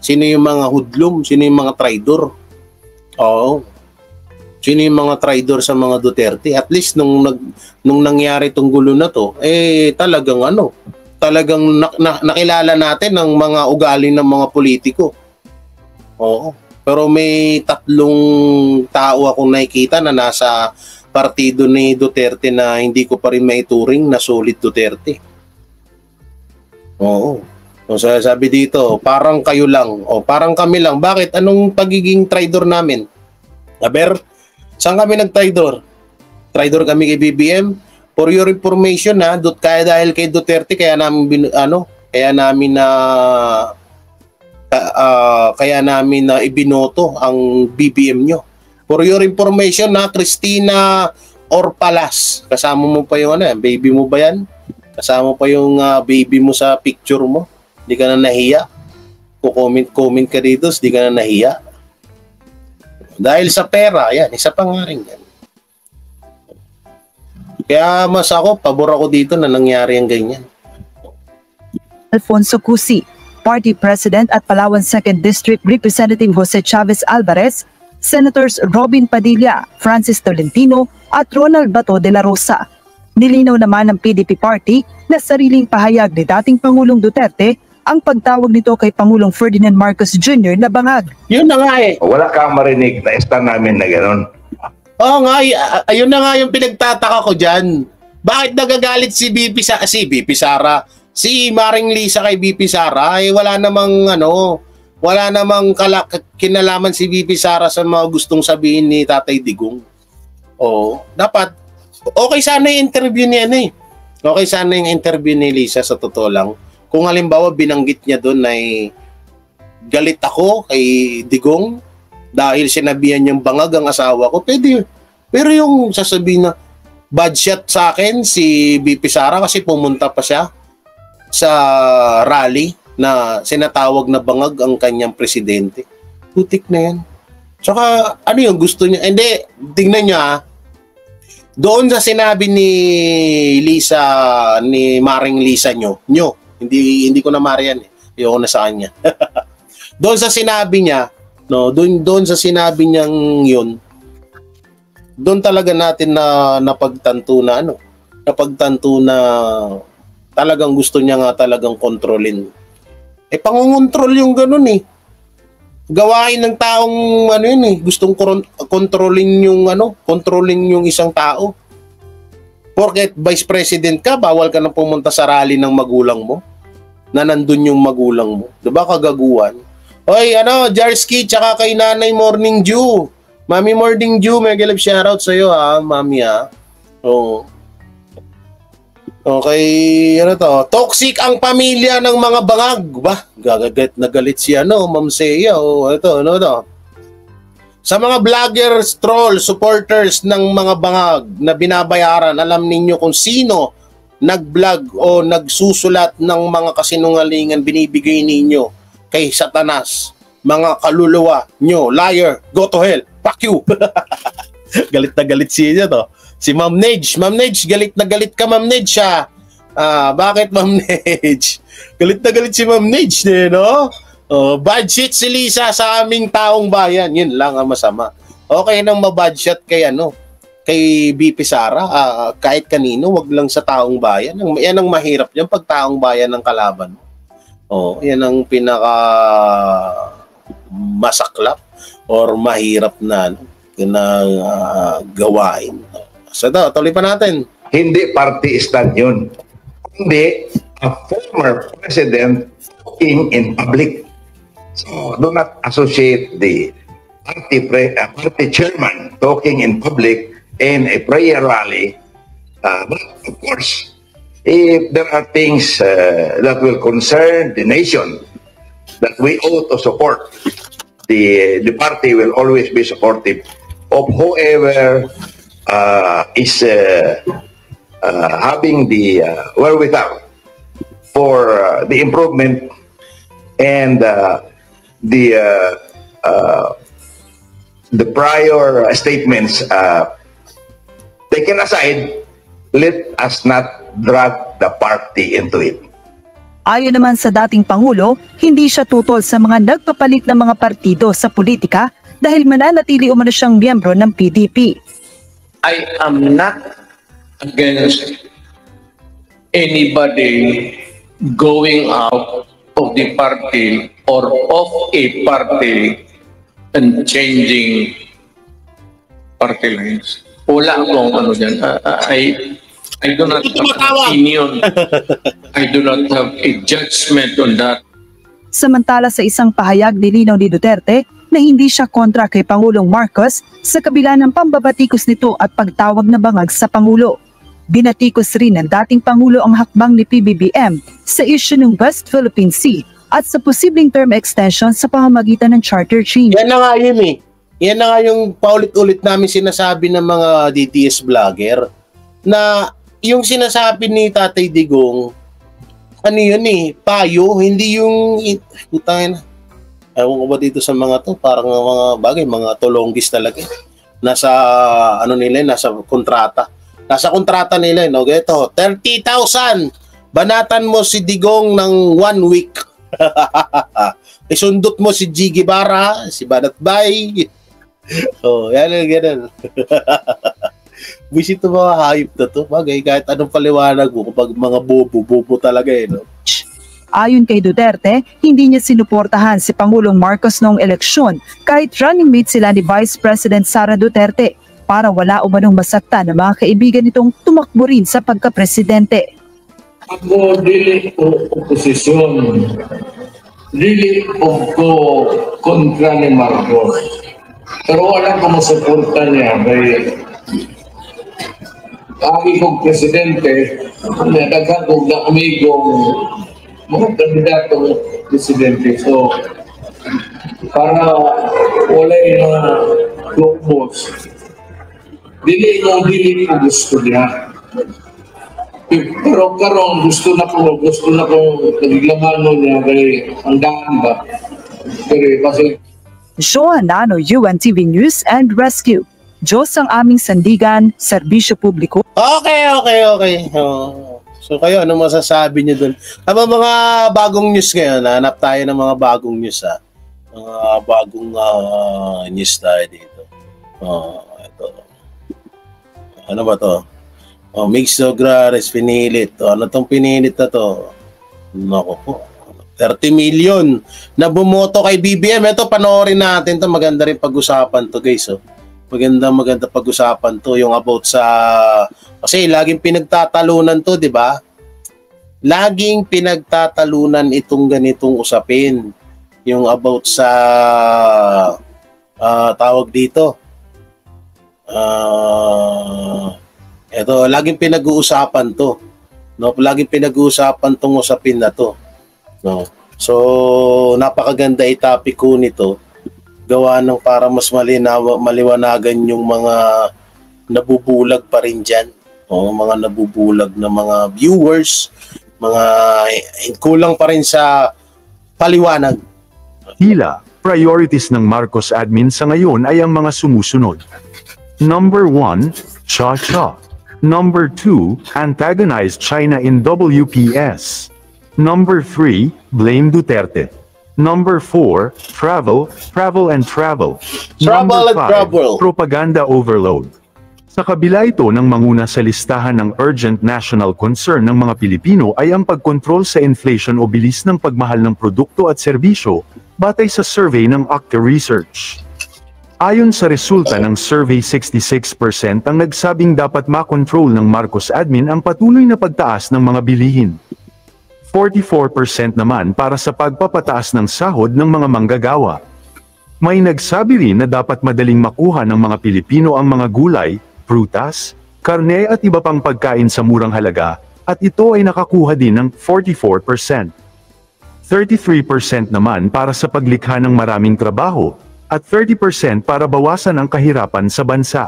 sino yung mga hoodlum, sino yung mga traidor. Oo. Sino yung mga traidor sa mga Duterte? At least nung nangyari itong gulo na to, talagang nakilala natin ang mga ugali ng mga politiko. Oo. Pero may 3 tao akong nakikita na nasa partido ni Duterte na hindi ko pa rin maituring na solid Duterte. Oo. So, sabi dito, parang kayo lang, parang kami lang. Bakit? Anong pagiging traidor namin? Saan kami nag-traidor? Traidor kami kay BBM? For your information kaya dahil kay Duterte kaya namin na ibinoto ang BBM nyo. For your information Christina Orpalas, kasama mo pa yung baby mo ba yan? Kasama pa yung baby mo sa picture mo? Di ka na nahiya? Comment ka dito, di ka na nahiya? Dahil sa pera, yan, isa pa nga rin yan. Kaya mas pabor ako dito na nangyari ang ganyan. Alfonso Cusi, Party President at Palawan 2nd District Representative Jose Chavez Alvarez, Senators Robin Padilla, Francis Tolentino at Ronald Bato de la Rosa. Nilinaw naman ng PDP Party na sariling pahayag ni dating Pangulong Duterte ang pagtawag nito kay Pangulong Ferdinand Marcos Jr. na bangag. Yun na nga Wala kang marinig na esta namin na gano'n. Oo nga, ayun na nga yung pinagtataka ko dyan. Bakit nagagalit si BP Sara? Si Maring Lisa kay BP Sara, wala namang kinalaman si BP Sara sa mga gustong sabihin ni Tatay Digong. Dapat, okay sana yung interview ni Okay sana yung interview ni Lisa sa totoo lang. kung halimbawa binanggit niya doon ay galit ako kay Digong dahil sinabihan niyang bangag ang asawa ko, pwede. Pero yung sasabihin na bad shot sa akin si BP Sara kasi pumunta pa siya sa rally na sinatawag na bangag ang kanyang presidente. Putik na yan. Tsaka ano yung gusto niya? Hindi, tingnan niyo doon sa sinabi ni Lisa, ni Maring Lisa nyo, hindi ko na Marian ayoko na sa kanya. Doon sa sinabi niya, no, doon sa sinabi niyang yun, doon talaga natin na napagtanto na talagang gusto niya nga talagang kontrolin. Pangungontrol yung ganun gawain ng taong gustong controlling yung isang tao. Porket vice president ka, bawal ka na pumunta sa rally ng magulang mo na nandun yung magulang mo. Diba kagaguhan? Hoy, Jarski, tsaka kay Nanay Morning Dew. Mami Morning Dew, may galap shoutout sa'yo mami Oo. Okay, toxic ang pamilya ng mga bangag. Ba, gagagat na galit si Ma'am Seya. Ito. Sa mga vloggers, troll, supporters ng mga bangag na binabayaran, alam ninyo kung sino nag-vlog o nagsusulat ng mga kasinungalingan binibigay ninyo kay Satanas. Mga kaluluwa nyo, liar, go to hell, fuck you. Galit na galit siya to. Si Ma'am Nedge. Ma'am Nedge, galit na galit ka, Ma'am Nedge, bakit, Ma'am Nedge? Galit na galit si Ma'am Nedge, no? Bad shit si Lisa sa aming taong bayan. Yun lang ang masama. Okay nang mabad shot kay kay BP Sara, kahit kanino, wag lang sa taong bayan. Yan ang mahirap yan pag taong bayan ng kalaban. Yan ang pinaka masaklap or mahirap na gawain. So tuloy pa natin. Hindi party-stand yun. Hindi a former president talking in public. So do not associate the party chairman talking in public in a prayer rally. But of course, if there are things that will concern the nation that we ought to support, the party will always be supportive of whoever is having the wherewithal for the improvement and the prior statements taken aside. Let us not drag the party into it. Ayon naman sa dating Pangulo, hindi siya tutol sa mga nagpapalit ng mga partido sa politika dahil mananatili umano siyang miyembro ng PDP. I am not against anybody going out of the party or of a party and changing party lines. Wala akong dyan. I do not have an opinion. I do not have a judgment on that. Samantala sa isang pahayag nilinaw ni Duterte na hindi siya kontra kay Pangulong Marcos sa kabila ng pambabatikos nito at pagtawag na bangag sa Pangulo. Binatikos rin ng dating Pangulo ang hakbang ni PBBM sa issue ng West Philippine Sea at sa posibleng term extension sa pamamagitan ng charter change. Yan na nga yun Yan na nga yung paulit-ulit namin sinasabi ng mga DTS vlogger na yung sinasabi ni Tatay Digong, payo, hindi yung putangin. Ewan ko ba dito sa mga to, parang mga bagay, mga tulonggis talaga. Nasa nasa kontrata. Nasa kontrata nila, Ito, 30,000. Banatan mo si Digong ng 1 week. Isundot mo si Jiggy Barra, si Banat Bay. Yan. Visit to mga hayop na to. Bagay, kahit anong paliwanag mo, kapag mga bobo talaga Ayon kay Duterte, hindi niya sinuportahan si Pangulong Marcos noong eleksyon kahit running mate sila ni Vice President Sara Duterte para wala umanong masaktan ng mga kaibigan nitong tumakbo rin sa pagka-presidente. Ako dili ko oposisyon. Dili ko kontra ni Marcos. Pero wala ko masuporta niya kay kami kong presidente, nagkakagog na amigong mga kandidatong presidente. So, para wala yung lukmos, dili ko gusto niya. Pero karon gusto na ko nagiglamano niya kay ang daan ba. Pero kasi Joanano, UNTV News and Rescue. Diyos ang aming sandigan, serbisyo publiko. Okay. So kayo, ano masasabi niyo dun? Mga bagong news ngayon, hanap tayo ng mga bagong news ha. Mga bagong news tayo dito. Ito. Ano ba to? Mix Nograres, pinilit. Ano tong pinilit na to? Naku po. 30 million na bumoto kay BBM. Ito, panoorin natin to. Maganda rin pag-usapan to, guys. Maganda pag-usapan to. Yung about sa... Kasi laging pinagtatalunan to, di ba? Laging pinagtatalunan itong ganitong usapin. Yung about sa... tawag dito. Ito, laging pinag-uusapan to. No? Laging pinag-uusapan tong usapin na to. No. So, napakaganda i-topic ko nito. Gawa ng para mas maliwanagan yung mga nabubulag pa rin dyan. Mga nabubulag na mga viewers, mga kulang pa rin sa paliwanag. Tila, priorities ng Marcos admin sa ngayon ay ang mga sumusunod. Number 1, Cha-Cha. Number 2, antagonize China in WPS. Number 3, blame Duterte. Number 4, travel. Number 5, propaganda overload. Sa kabila ito ng manguna sa listahan ng urgent national concern ng mga Pilipino ay ang pagkontrol sa inflation o bilis ng pagmahal ng produkto at serbisyo, batay sa survey ng Octa Research. Ayon sa resulta ng survey, 66% ang nagsabing dapat makontrol ng Marcos admin ang patuloy na pagtaas ng mga bilihin. 44% naman para sa pagpapataas ng sahod ng mga manggagawa. May nagsabi rin na dapat madaling makuha ng mga Pilipino ang mga gulay, prutas, karne at iba pang pagkain sa murang halaga, at ito ay nakakuha din ng 44%. 33% naman para sa paglikha ng maraming trabaho, at 30% para bawasan ang kahirapan sa bansa.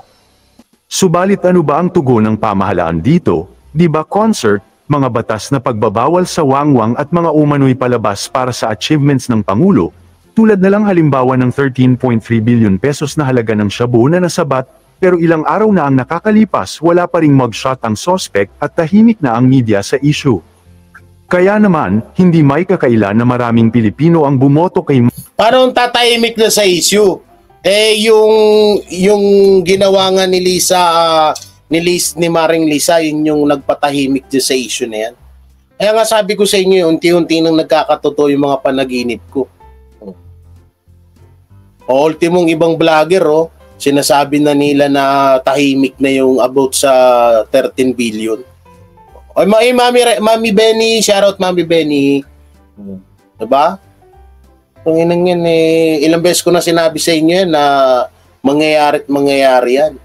Subalit ano ba ang tugon ng pamahalaan dito? Di ba concert, mga batas na pagbabawal sa wangwang at mga umano'y palabas para sa achievements ng Pangulo, tulad na lang halimbawa ng 13.3 billion pesos na halaga ng shabu na nasabat, pero ilang araw na ang nakakalipas wala pa ring mugshot ang suspect at tahimik na ang media sa issue. Kaya naman, hindi may kakailan na maraming Pilipino ang bumoto kay... Paano tatahimik na sa issue? Yung ginawa nga ni ni Maring Lisa, yun yung nagpatahimik dyan sa issue na yan. Kaya nga sabi ko sa inyo, unti-unti nang nagkakatotoo yung mga panaginip ko. Ultimong ibang vlogger, sinasabi na nila na tahimik na yung about sa 13 billion. Mami Benny, shoutout Mami Benny. Diba? Kung inang yan, ilang beses ko na sinabi sa inyo yan na mangyayari yan.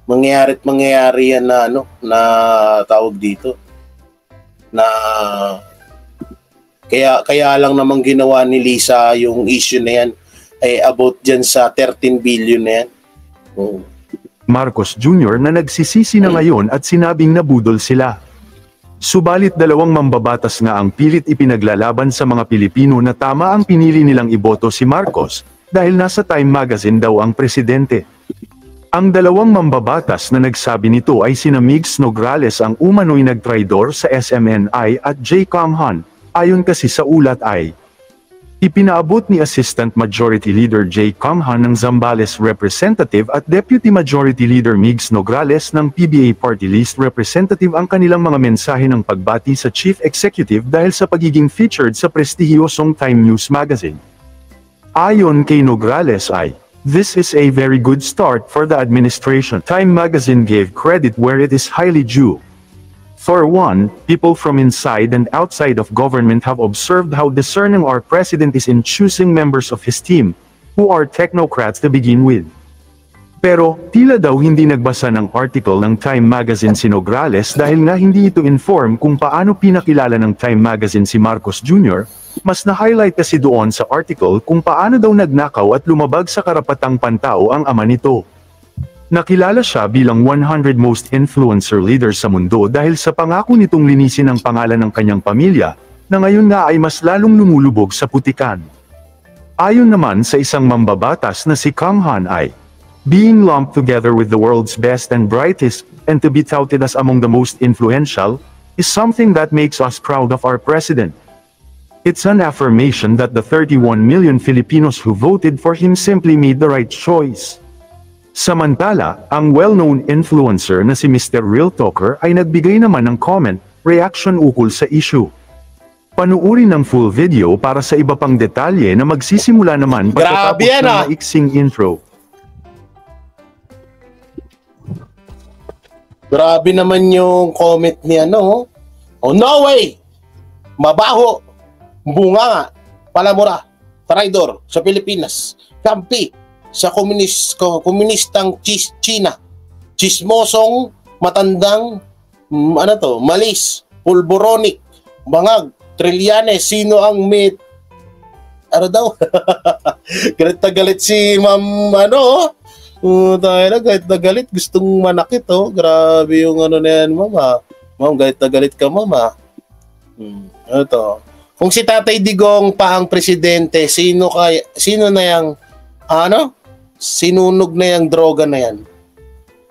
Mangyayari yan na na tawag dito. Na kaya lang namang ginawa ni Lisa yung issue na yan ay about dyan sa 13 billion na yan. Marcos Jr. na nagsisisi na ngayon at sinabing nabudol sila. Subalit dalawang mambabatas nga ang pilit ipinaglalaban sa mga Pilipino na tama ang pinili nilang iboto si Marcos dahil nasa Time Magazine daw ang presidente. Ang dalawang mambabatas na nagsabi nito ay sina Migs Nograles ang umano'y nagtraidor sa SMNI at J. Kamhan, ayon kasi sa ulat ay ipinaabot ni Assistant Majority Leader J. Kamhan ng Zambales Representative at Deputy Majority Leader Migs Nograles ng PBA Party List Representative ang kanilang mga mensahe ng pagbati sa Chief Executive dahil sa pagiging featured sa prestihiyosong Time News Magazine. Ayon kay Nograles ay, "This is a very good start for the administration." Time Magazine gave credit where it is highly due. For one, people from inside and outside of government have observed how discerning our president is in choosing members of his team, who are technocrats to begin with. Pero, tila daw hindi nagbasa ng article ng Time Magazine si Nograles dahil nga hindi ito inform kung paano pinakilala ng Time Magazine si Marcos Jr., mas na-highlight kasi doon sa article kung paano daw nagnakaw at lumabag sa karapatang pantao ang ama nito. Nakilala siya bilang 100 most influencer leaders sa mundo dahil sa pangako nitong linisin ang pangalan ng kanyang pamilya, na ngayon nga ay mas lalong lumulubog sa putikan. Ayon naman sa isang mambabatas na si Kang Han ay, being lumped together with the world's best and brightest, and to be touted as among the most influential, is something that makes us proud of our president. It's an affirmation that the 31 million Filipinos who voted for him simply made the right choice. Samantala, ang well-known influencer na si Mr. Real Talker ay nagbigay naman ng comment, reaction ukol sa issue. Panuuri ng full video para sa iba pang detalye na magsisimula naman pagkatapos ng maiksing intro. Grabe naman yung comment ni ano. Oh, no way! Mabaho! Bunga! Palamura! Traidor sa Pilipinas! Kampi sa komunistang China! Chismosong, matandang, malis, pulboronic, bangag, Trillanes, sino ang ano daw? Galit na galit si Ma'am, tayo na, galit na galit, gustong manakit, grabe yung na yan, mama. Ma'am, galit na galit ka, mama. Ito. Kung si Tatay Digong pa ang presidente, sino na yung, sinunog na yung droga na yan?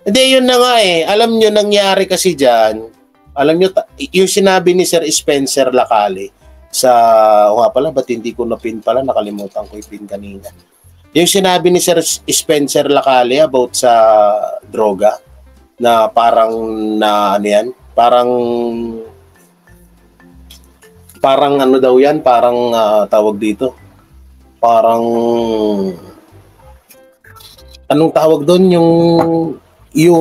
Hindi, yun na nga alam nyo, nangyari kasi dyan, alam nyo, yung sinabi ni Sir Spencer Lacale, nga pala, ba't hindi ko na-pin pala, nakalimutan ko yung pin kanina. Yung sinabi ni Sir Spencer Lacale about sa droga, na parang parang ano daw yan, parang tawag dito, parang anong tawag doon, yung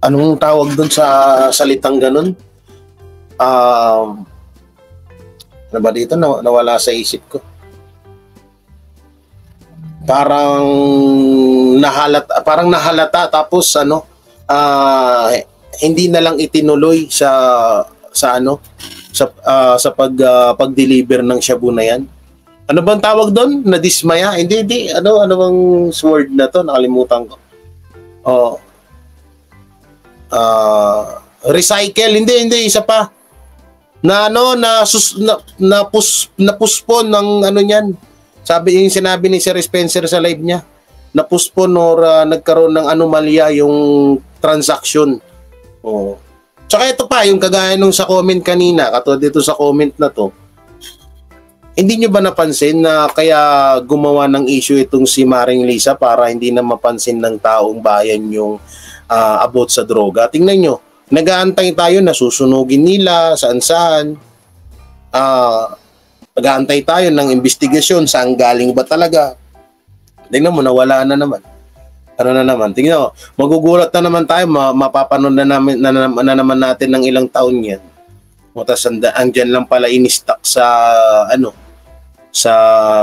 anong tawag doon sa salitang ganun? Ano ba dito? Nawala sa isip ko. Parang nahalata tapos hindi na lang itinuloy sa pag-deliver ng shabu na yan. Ano bang tawag doon? Nadismaya? Hindi. Ano bang word na to? Nakalimutan ko. Recycle? Hindi. Isa pa. Napuspon ng niyan. Sabi yung sinabi ni Sir Spencer sa live niya. Napuspon or nagkaroon ng anomalya yung transaction. Tsaka ito pa, yung kagaya nung sa comment kanina, katulad dito sa comment na to. Hindi nyo ba napansin na kaya gumawa ng issue itong si Maring Lisa para hindi na mapansin ng taong bayan yung about sa droga? Tingnan nyo, nag-aantay tayo na susunugin nila, saan-saan. Nag-aantay tayo ng investigasyon, saan galing ba talaga. Tingnan mo, nawala na naman. Ano na naman? Tingnan mo, magugulat na naman tayo, mapapanood na naman natin ng ilang taon yan. Tapos andyan lang pala in-stock sa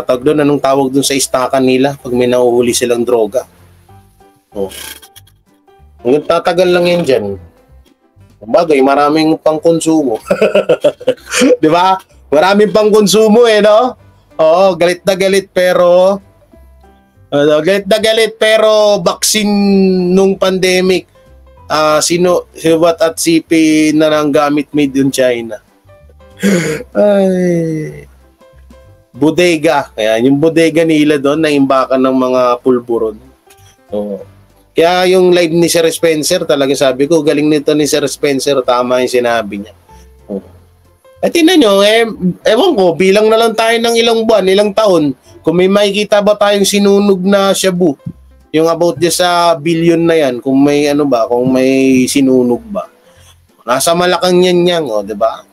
tawag doon, anong tawag doon sa istakan nila pag may nahuhuli silang droga. Tatagal lang yan dyan. Bagay, maraming pang-konsumo. Di ba? Maraming pang-konsumo no? Oo, galit na galit pero vaccine nung pandemic, Sinubat at CP na lang gamit made in China. Ay. Bodega. Kaya yung bodega nila doon na imbakan ng mga pulburon. Kaya yung live ni Sir Spencer, talaga sabi ko, galing nito ni Sir Spencer, tama yung sinabi niya. At tingnan nyo, ewan ko, bilang na lang tayo ng ilang buwan, ilang taon, kung may makikita ba tayong sinunog na shabu, yung about sa billion na yan, kung may kung may sinunog ba. Nasa Malakang yan, di ba?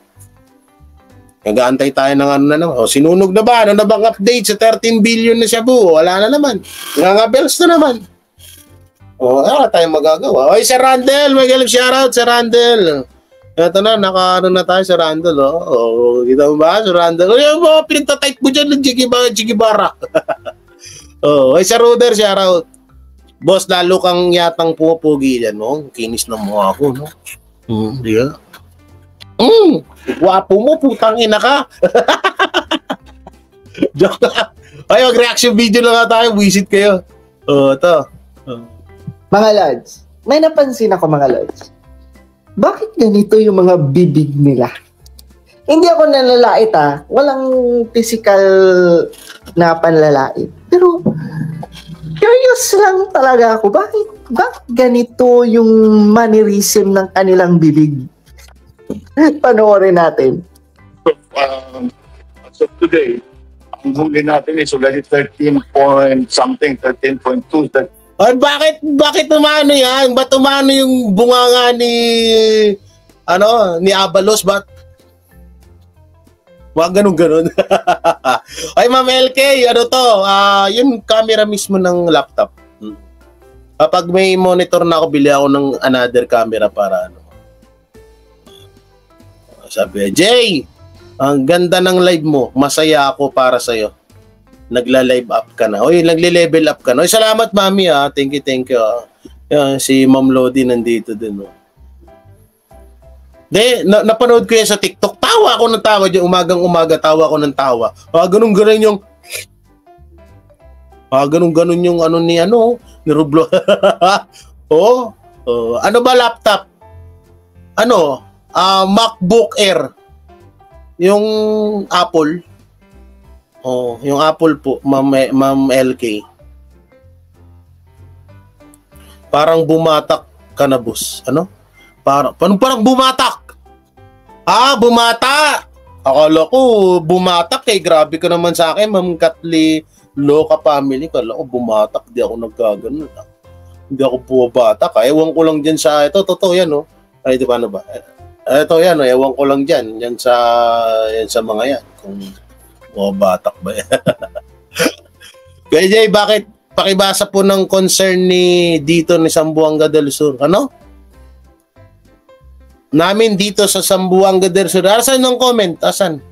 Nag-aantay tayo ng na naman. Sinunog na ba? Ano na bang update sa 13 billion na shabu? Wala na naman. Ngangabels na naman. Wala tayong magagawa. Oy, Sir Randall, magaling shoutout, Sir Randall. Ito na, naka-ano na tayo, Sir Randall. Kita mo ba, Sir Randall? Yung mga pinagtatype mo dyan ng Jigibara. Ay sa Ruder, shoutout. Boss, lalo kang yatang pupugi yan, no? Kinis na mo ako, no? Di ka? Wapo mo, putang ina ka. Joke lang. Ay, mag-reaction video lang nga tayo. Visit kayo. Ito. Mga lads, may napansin ako mga lads. Bakit ganito yung mga bibig nila? Hindi ako nanlalait walang physical na panlalait. Pero curious lang talaga ako, bakit ganito yung mannerism ng kanilang bibig? Panoorin natin. As of today, ang huli natin is already 13.2. Ay, bakit umano yan? Ba't umano yung bunganga ni Abalos? Ba't wag ganun. Ay, Ma'am LK, ano to? Yung camera mismo ng laptop. Kapag may monitor na ako, bili ako ng another camera para Sabi, Jay, ang ganda ng live mo. Masaya ako para sa'yo. Nagla-live up ka na. Oy, nagle-level up ka na. Oy, salamat, Mami, Thank you. Yan, si Ma'am Lodi nandito din, napanood ko yan sa TikTok. Tawa ako ng tawa dyan. Umagang-umaga, tawa ako ng tawa. Ganun yung ganun yung ni Rublo. Ano ba laptop? MacBook Air. Yung Apple. Yung Apple po, Ma'am LK. Parang bumatak ka na, boss. Parang bumatak? Bumata! Akala ko bumatak grabe ka naman sa akin, Ma'am Katli Loka family. Akala ko bumatak, di ako nagkaganon. Hindi ako bumatak. Ewan ko lang dyan sa, ito, totoo yan, Ay, di ba, ba? Ito yan, ewan ko lang dyan. Yan sa mga yan. Kung bumatak ba yan. Kaya Jay, bakit pakibasa po ng concern ni dito ni Zamboanga del Sur? Namin dito sa Zamboanga del Sur. Asan ng comment? Asan?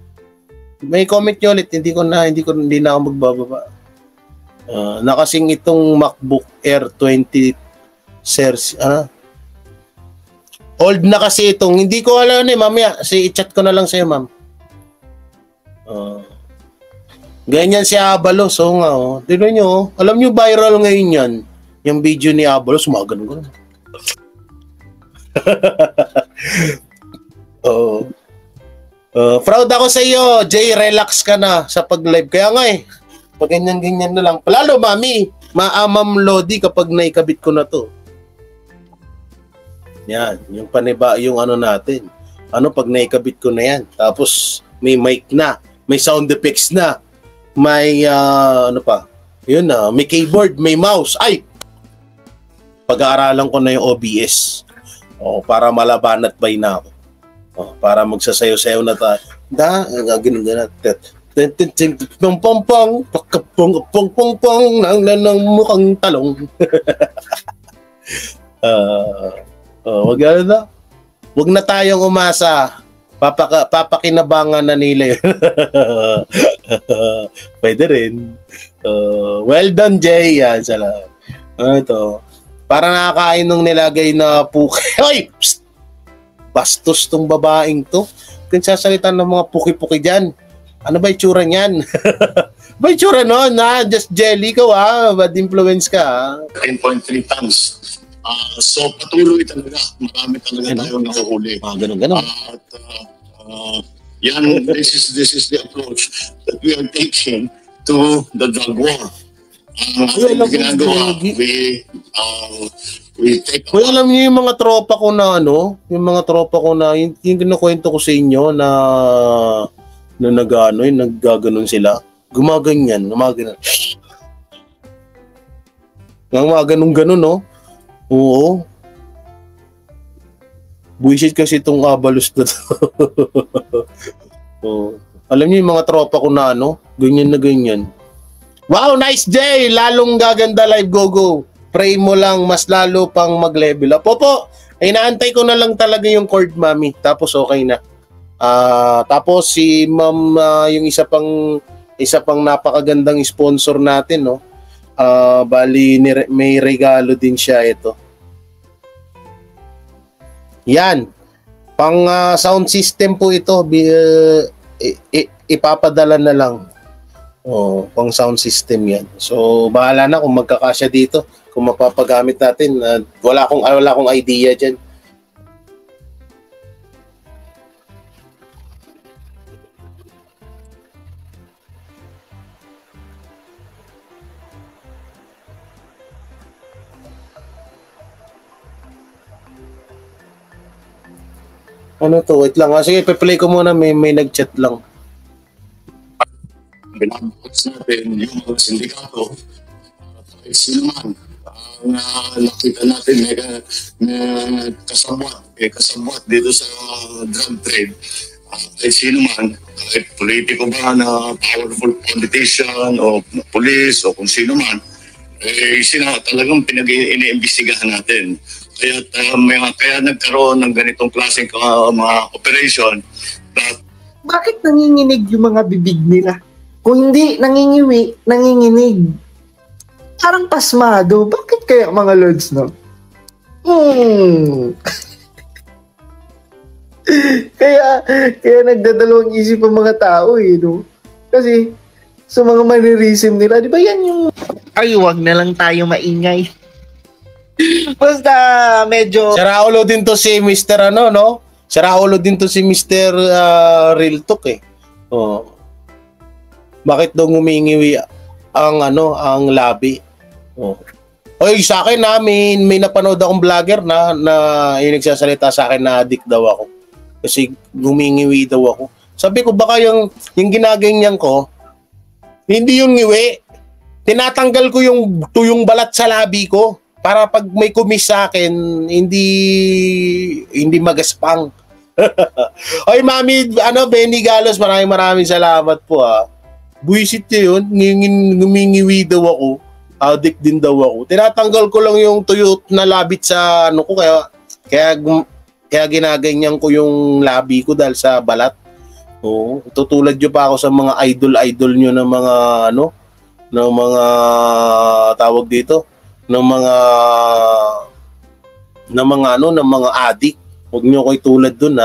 May comment nyo ulit. Hindi na ako magbababa. Nakasing itong MacBook Air 20 series. Old na kasi itong. Hindi ko alam mamaya. I-chat ko na lang sa'yo, ma'am. Ganyan si Abalos. Tignan nyo. Alam nyo, viral ngayon yan. Yung video ni Abalos. Ganun. Proud ako sa iyo, Jay. Relax ka na sa pag-live. Kaya nga pag ganyan na lang. Lalo, Mami, Ma'am Lodi, kapag naikabit ko na to. Yan, yung paniba, yung natin. Pag naikabit ko na yan. Tapos, may mic na. May sound effects na. May, yun na, may keyboard, may mouse. Ay! Pag-aaralan ko na yung OBS. Para malabanat bay na ako. Para magsasayo-sayo na tayo. Ganun na. Pong nang mukhang talong. Wag na. Wag na tayong umasa. Papakinabangan na nila yun. Pwede rin. Well done, Jay. Yan, salamat. Ito. Para nakakain nung nilagay na puki. Hoy! Psst! Bastos tong babaeng to. Kung sasalitan ng mga puki-puki dyan. Ano ba itsura niyan? Ba itsura nun? Just jelly ka, bad influence ka. 10.3 tons. So patuloy talaga. Marami talaga tayong nakuhuli. Ganun. At this is the approach that we are taking to the drug war. Ginagawa, we take. Kung alam niyo yung mga tropa ko na yung kinukwento ko sa inyo na naggaganon sila. Gumaganyan. Ganun, Oo. Buisit kasi itong Abalos na to. Alam niyo yung mga tropa ko na ganyan. Wow, nice day! Lalong gaganda live, go. Pray mo lang, mas lalo pang mag-level up. Opo, inaantay ko na lang talaga yung cord, Mami. Tapos okay na. Tapos si Ma'am, yung isa pang isa pang napakagandang sponsor natin, no? Bali, may regalo din siya ito. Yan. Pang sound system po ito. Ipapadala na lang. Pang sound system yan. So, bahala na kung magkakasya dito. Kung mapapagamit natin. Wala akong idea dyan. Ano to? Wait lang. Sige, pe-play ko muna. May nag-chat lang. Binabukas natin yung mga sindikato. Sino man ang nakita natin may kasabwat dito sa drug trade. Sino man, kahit politiko ba na powerful politician o police o kung sino man, talagang iniimbestigahan natin. Kaya nagkaroon ng ganitong klaseng mga operation. Bakit nanginginig yung mga bibig nila? Kung hindi nanginginig. Parang pasmado. Bakit kaya mga lords, no? kaya nagdadalawang isip ang mga tao, no? Kasi sa mga mannerism nila, di ba yan yung wag na lang tayo maingay. Basta medyo Saraulo din to si Mr. no? Saraulo din to si Mr. Real Talk eh. Bakit daw ngumingiwi ang labi? Oy, sa akin may napanood akong vlogger na yung nagsasalita sa akin na addict daw ako. Kasi ngumingiwi daw ako. Sabi ko baka yung ginaganyan ko hindi yung ngiwi. Tinatanggal ko yung tuyong balat sa labi ko. Para pag may kumis sa akin, hindi magaspang. Oy, Mami, Benny Galos, maraming salamat po Buisit niya yun, ngumingiwi daw ako. Addict din daw ako. Tinatanggal ko lang yung tuyo na labit sa ko, kaya ginaganyan ko yung labi ko dahil sa balat. Tutulad nyo pa ako sa mga idol nyo ng mga tawag dito. ng mga addict. Huwag niyo ko itulad dun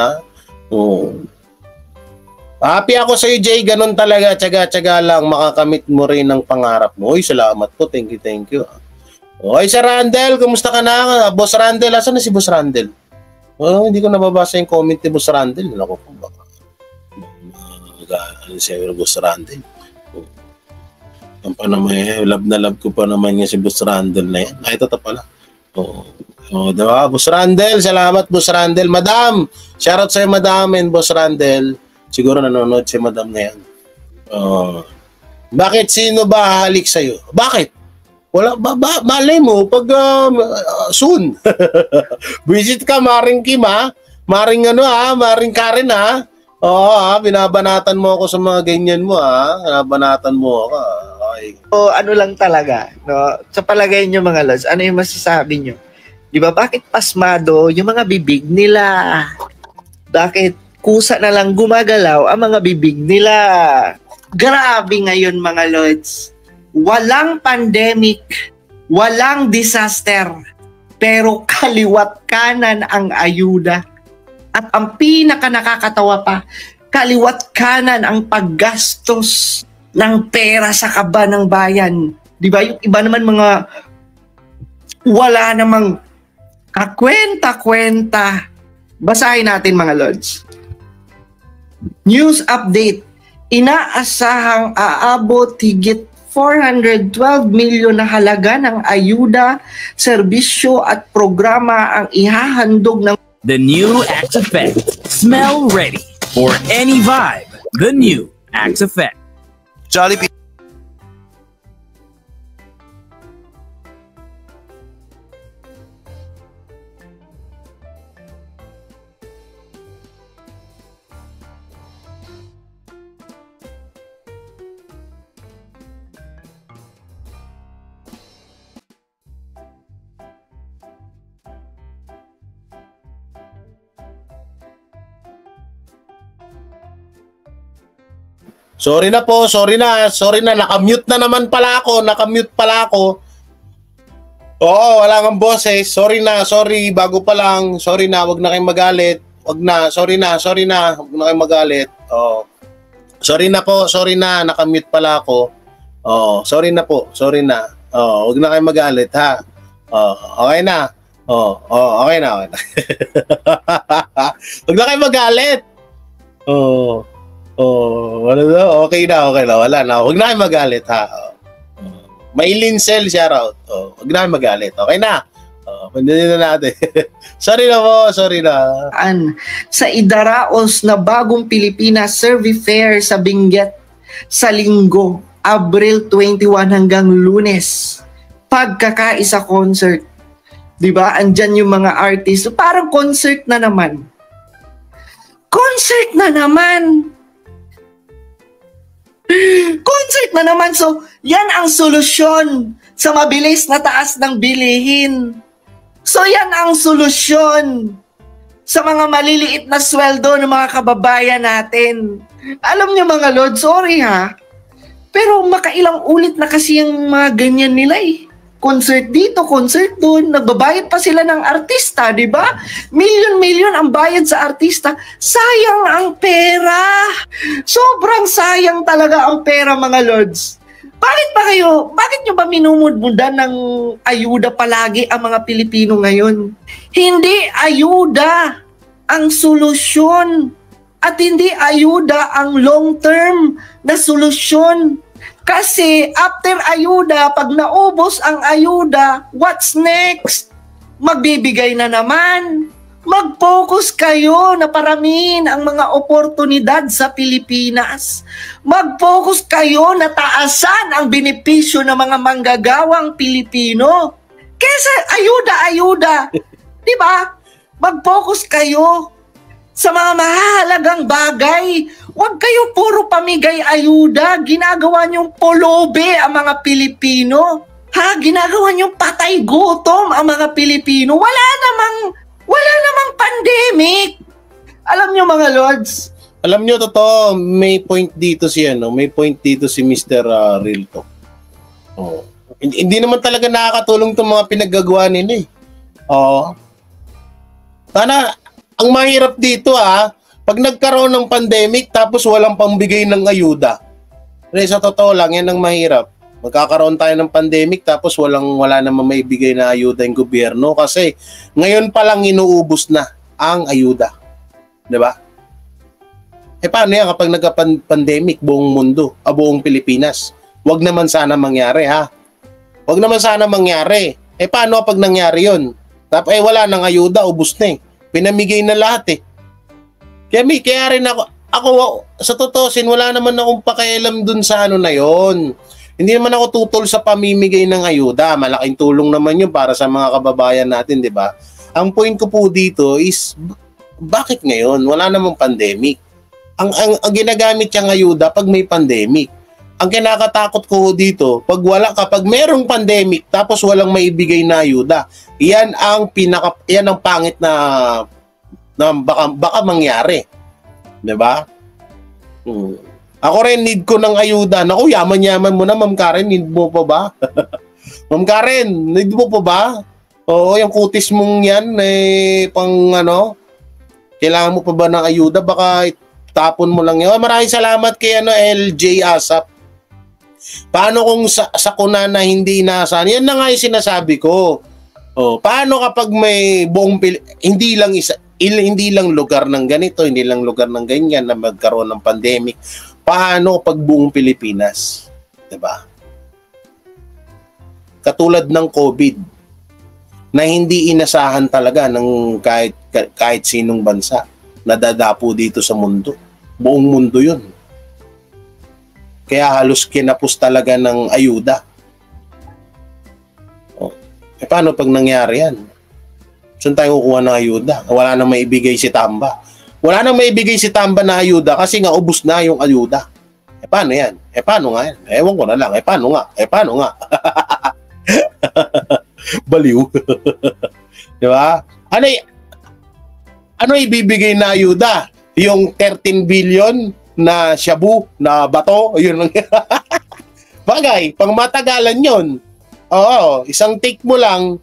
Happy ako sa iyo, Jay. Ganun talaga. Tsaga-tsaga lang. Makakamit mo rin ang pangarap mo. Uy, salamat po. Thank you. Oy, Sir Randel. Kumusta ka na? Boss Randel. Asan na si Boss Randel? Hindi ko nababasa yung comment ni Boss Randel. Naku po, baka siya yung Boss Randel. Love na love ko pa naman niya si Boss Randel na yan. Ito pala. Diba? Boss Randel, salamat Boss Randel. Madam, shoutout sa'yo Madam and Boss Randel. Siguro nanonood si Madam na yan. Bakit? Sino ba halik sa'yo? Bakit? Wala, malay mo, pag soon. Visit ka, Maring Kim Maring Maring Karen binabanatan mo ako sa mga ganyan mo Binabanatan mo ako ano lang talaga, no? Sa palagay nyo mga lods, ano yung masasabi nyo? Di ba, bakit pasmado yung mga bibig nila? Bakit kusa na lang gumagalaw ang mga bibig nila? Grabe ngayon mga lods. Walang pandemic, walang disaster, pero kaliwat kanan ang ayuda. At ang pinaka nakakatawa pa, kaliwat kanan ang paggastos ng pera sa kaba ng bayan. Di ba? Yung iba naman mga wala namang kakwenta-kwenta. Basahin natin mga lods. News update. Inaasahang aabot higit 412 milyon na halaga ng ayuda, serbisyo at programa ang ihahandog ng The new Axe Effect. Smell ready for any vibe. The new Axe Effect. Jollibee. Sorry na po, sorry na, nakamute na naman pala ako, Oo, wala kang boses, sorry, bago pa lang, sorry na, wag na kayong magalit, sorry na, wag na kayong magalit, sorry na, nakamute pala ako, sorry na, wag na kayong magalit, ha, okay na, okay na, wag na kayong magalit, okay na, wala na. Huwag na kayo magalit, ha. May Lincel, shoutout. Huwag na kayo magalit. Okay na. Pandinin na natin. Sorry na. Sa idaraos na bagong Pilipinas Survey Fair sa Benguet sa linggo, Abril 21 hanggang Lunes. Pagkakaisa concert. Diba? Andyan yung mga artist. So, parang concert na naman. So, yan ang solusyon sa mabilis na taas ng bilihin. So, yan ang solusyon sa mga maliliit na sweldo ng mga kababayan natin. Alam niyo mga Lord, sorry ha, pero makailang ulit na kasi yung mga ganyan nila eh. Concert dito, concert doon, nagbabayad pa sila ng artista, di ba? Milyon-milyon ang bayad sa artista. Sayang ang pera. Sobrang sayang talaga ang pera, mga Lords. Bakit nyo ba minumudmudan ng ayuda palagi ang mga Pilipino ngayon? Hindi ayuda ang solusyon at hindi ayuda ang long-term na solusyon. Kasi after ayuda, pag naubos ang ayuda, what's next? Magbibigay na naman. Mag-focus kayo na paramihin ang mga oportunidad sa Pilipinas. Mag-focus kayo na taasan ang benepisyo ng mga manggagawang Pilipino. Kesa ayuda. Diba? Mag-focus kayo sa mga mahalagang bagay. Huwag kayo puro pamigay ayuda. Ginagawa niyong polobe ang mga Pilipino. Ginagawa niyong patay gutom ang mga Pilipino. Wala namang pandemic. Alam niyo mga Lords. Alam niyo totoo, may point dito si Mr. Rilto. Hindi naman talaga nakakatulong 'tong mga pinaggagawa nila eh. Sana ang mahirap dito pag nagkaroon ng pandemic tapos walang pambigay ng ayuda. Sa totoo lang, yan ang mahirap. Magkakaroon tayo ng pandemic tapos wala namang maibigay na ayuda yung gobyerno kasi ngayon pa lang inuubos na ang ayuda. 'Di ba? Paano yan kapag nagka-pandemic buong mundo, buong Pilipinas? Huwag naman sana mangyari, ha? Huwag naman sana mangyari. Paano pag nangyari yun? Tapos wala nang ayuda, ubos na eh. Pinamigay na lahat eh. Kaya rin ako sa totoo, wala naman akong pakialam dun sa ano na yon. Hindi naman ako tutol sa pamimigay ng ayuda. Malaking tulong naman yun para sa mga kababayan natin, di ba? Ang point ko po dito is, bakit ngayon? Wala namang pandemic. Ang ginagamit niyang ayuda pag may pandemic. Ang kinakatakot ko dito, kapag merong pandemic tapos walang maibigay na ayuda, yan ang pangit na baka mangyari. 'Di ba? Ako rin need ko ng ayuda. Naku, yaman-yaman mo na, Ma'am Karen, need mo pa ba? Ma'am Karen, need mo pa ba? Oo, yung kutis mong yan kailangan mo pa ba ng ayuda? Baka tapon mo lang yun. Maraming salamat kay LJ Asap. Paano kung sa kuna na hindi inaasahan? Yan na nga yung sinasabi ko. Paano kapag may hindi lang lugar ng ganito, hindi lang lugar ng ganyan na magkaroon ng pandemic. Paano pag buong Pilipinas? 'Di ba? Katulad ng COVID na hindi inasahan talaga ng kahit sinong bansa na dadapo dito sa mundo. Buong mundo 'yun. Kaya halos kinapos talaga ng ayuda. Paano pag nangyari yan? Saan tayo kukuha ng ayuda? Wala nang maibigay si Tamba. Wala nang maibigay si Tamba na ayuda kasi nga ubos na yung ayuda. Paano yan? Paano nga yan? Ewan ko na lang. Paano nga? Baliw. Di ba? Ano ibibigay na ayuda? Yung 13 billion na shabu, na bato, yun lang. Bagay, pang matagalan yun. Oo, isang take mo lang,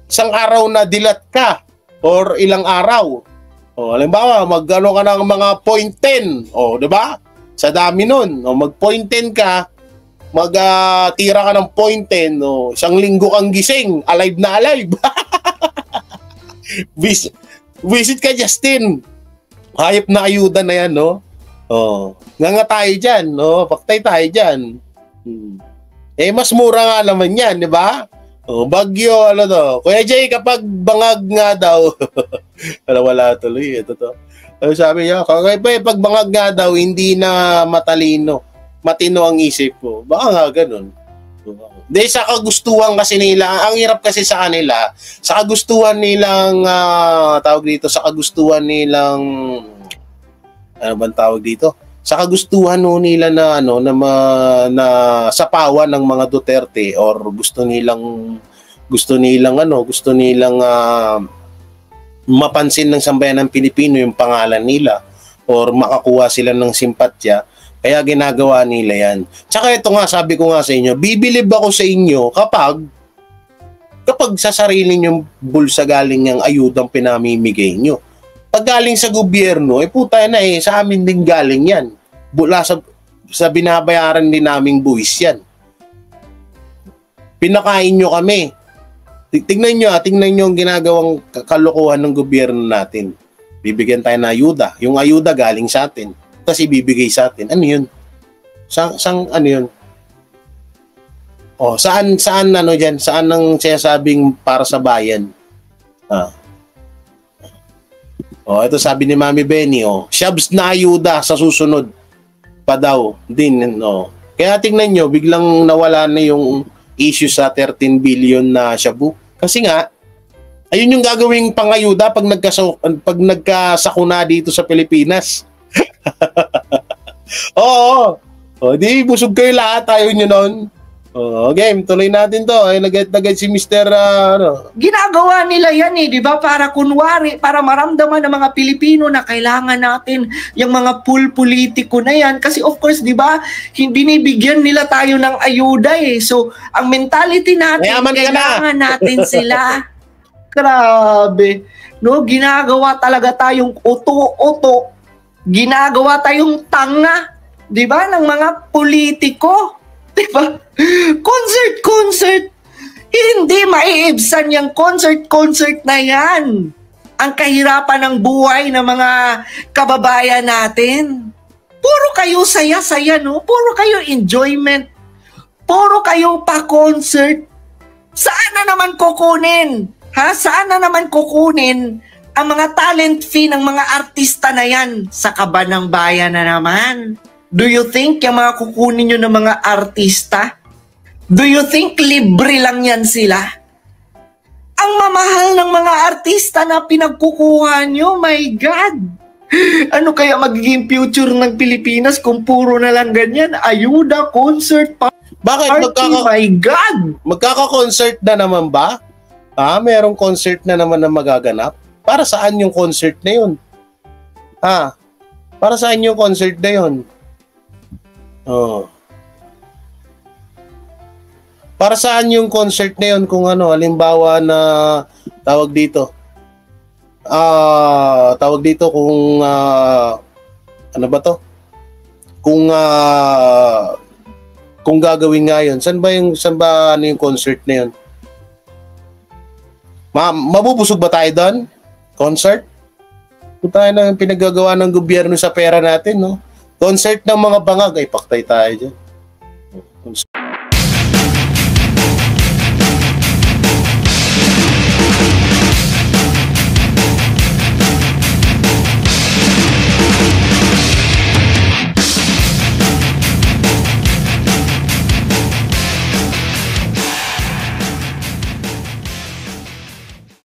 isang araw na dilat ka, or ilang araw. O, halimbawa, mag-ano ka ng mga 0.10, o, diba? Sa dami nun, o, mag-0.10 ka, mag-tira ka ng 0.10, o, isang linggo kang gising, alive na alive. Visit ka, Justin. Hayop na ayuda na yan, no? Oh, nga tayo dyan, no? Paktay tayo dyan. Eh, mas mura nga naman yan, di ba? Oh, Bagyo, ano to? Kuya Jay, kapag bangag nga daw, wala tuloy, ito to. Sabi niya, pag bangag nga daw, hindi na matalino. Matino ang isip ko. Baka nga ganun. Di sa kagustuhan kasi nila, ang hirap kasi sa kanila, sa kagustuhan nilang, tawag dito, sa kagustuhan nilang, ano bang tawag dito? Sa kagustuhan nila na na sapawan ng mga Duterte, or gusto nilang mapansin ng sambayan ng Pilipino yung pangalan nila, or makakuha sila ng simpatya. Kaya ginagawa nila yan. Tsaka ito nga, sabi ko nga sa inyo, bibilib ako sa inyo kapag sa sarili nyong bulsa galing yung ayudang pinamimigay nyo. Pag galing sa gobyerno, puta na sa amin din galing yan. Bula sa binabayaran din naming buwis yan. Pinakain nyo kami. Tingnan nyo ang ginagawang kalokohan ng gobyerno natin. Bibigyan tayo ng ayuda. Yung ayuda galing sa atin. Tapos ibibigay sa atin. Ano yun? Ano yun? Oh, saan ano diyan? Saan ang sinasabing para sa bayan? Oh, ito sabi ni Mami Benny, shabs na ayuda sa susunod pa daw din, no. Kaya tingnan nyo, biglang nawala na yung issue sa 13 billion na shabu. Kasi nga, ayun yung gagawing pangayuda pag nagkasakuna dito sa Pilipinas. Oo. Di busog kayo lahat, ayaw nyo nun. Game, tuloy natin to. Ay, nagad si Mr. Ginagawa nila yan di ba? Para kunwari, para maramdaman ng mga Pilipino na kailangan natin yung mga politiko na yan. Kasi of course, di ba, binibigyan nila tayo ng ayuda So, ang mentality natin, kailangan natin sila. Grabe. No, ginagawa talaga tayong uto-uto. Ginagawa tayong tanga, di ba, ng mga politiko. Di ba? Concert. Hindi maiibsan yung concert na yan. Ang kahirapan ng buhay ng mga kababayan natin. Puro kayo saya-saya, no? Puro kayo enjoyment. Puro kayo pa-concert. Saan na naman kukunin? Saan na naman kukunin ang mga talent fee ng mga artista na yan? Sa kaba ng bayan na naman. Do you think yung mga kukunin nyo ng mga artista? Do you think libre lang yan sila? Ang mamahal ng mga artista na pinagkukuha nyo, my God! Ano kaya magiging future ng Pilipinas kung puro na lang ganyan? Ayuda, concert, bakit? My God! Magkaka-concert na naman ba? Merong concert na naman na magaganap? Para saan yung concert na yun? Para saan yung concert na yun? Para saan yung concert na yun kung halimbawa na tawag dito kung ano ba to? Kung gagawin nga yun, saan ba yung concert na yun? Mabubusog ba tayo doon? Concert? Kung tayo na yung pinagagawa ng gobyerno sa pera natin, no? Concert ng mga bangag, ay paktay tayo dyan.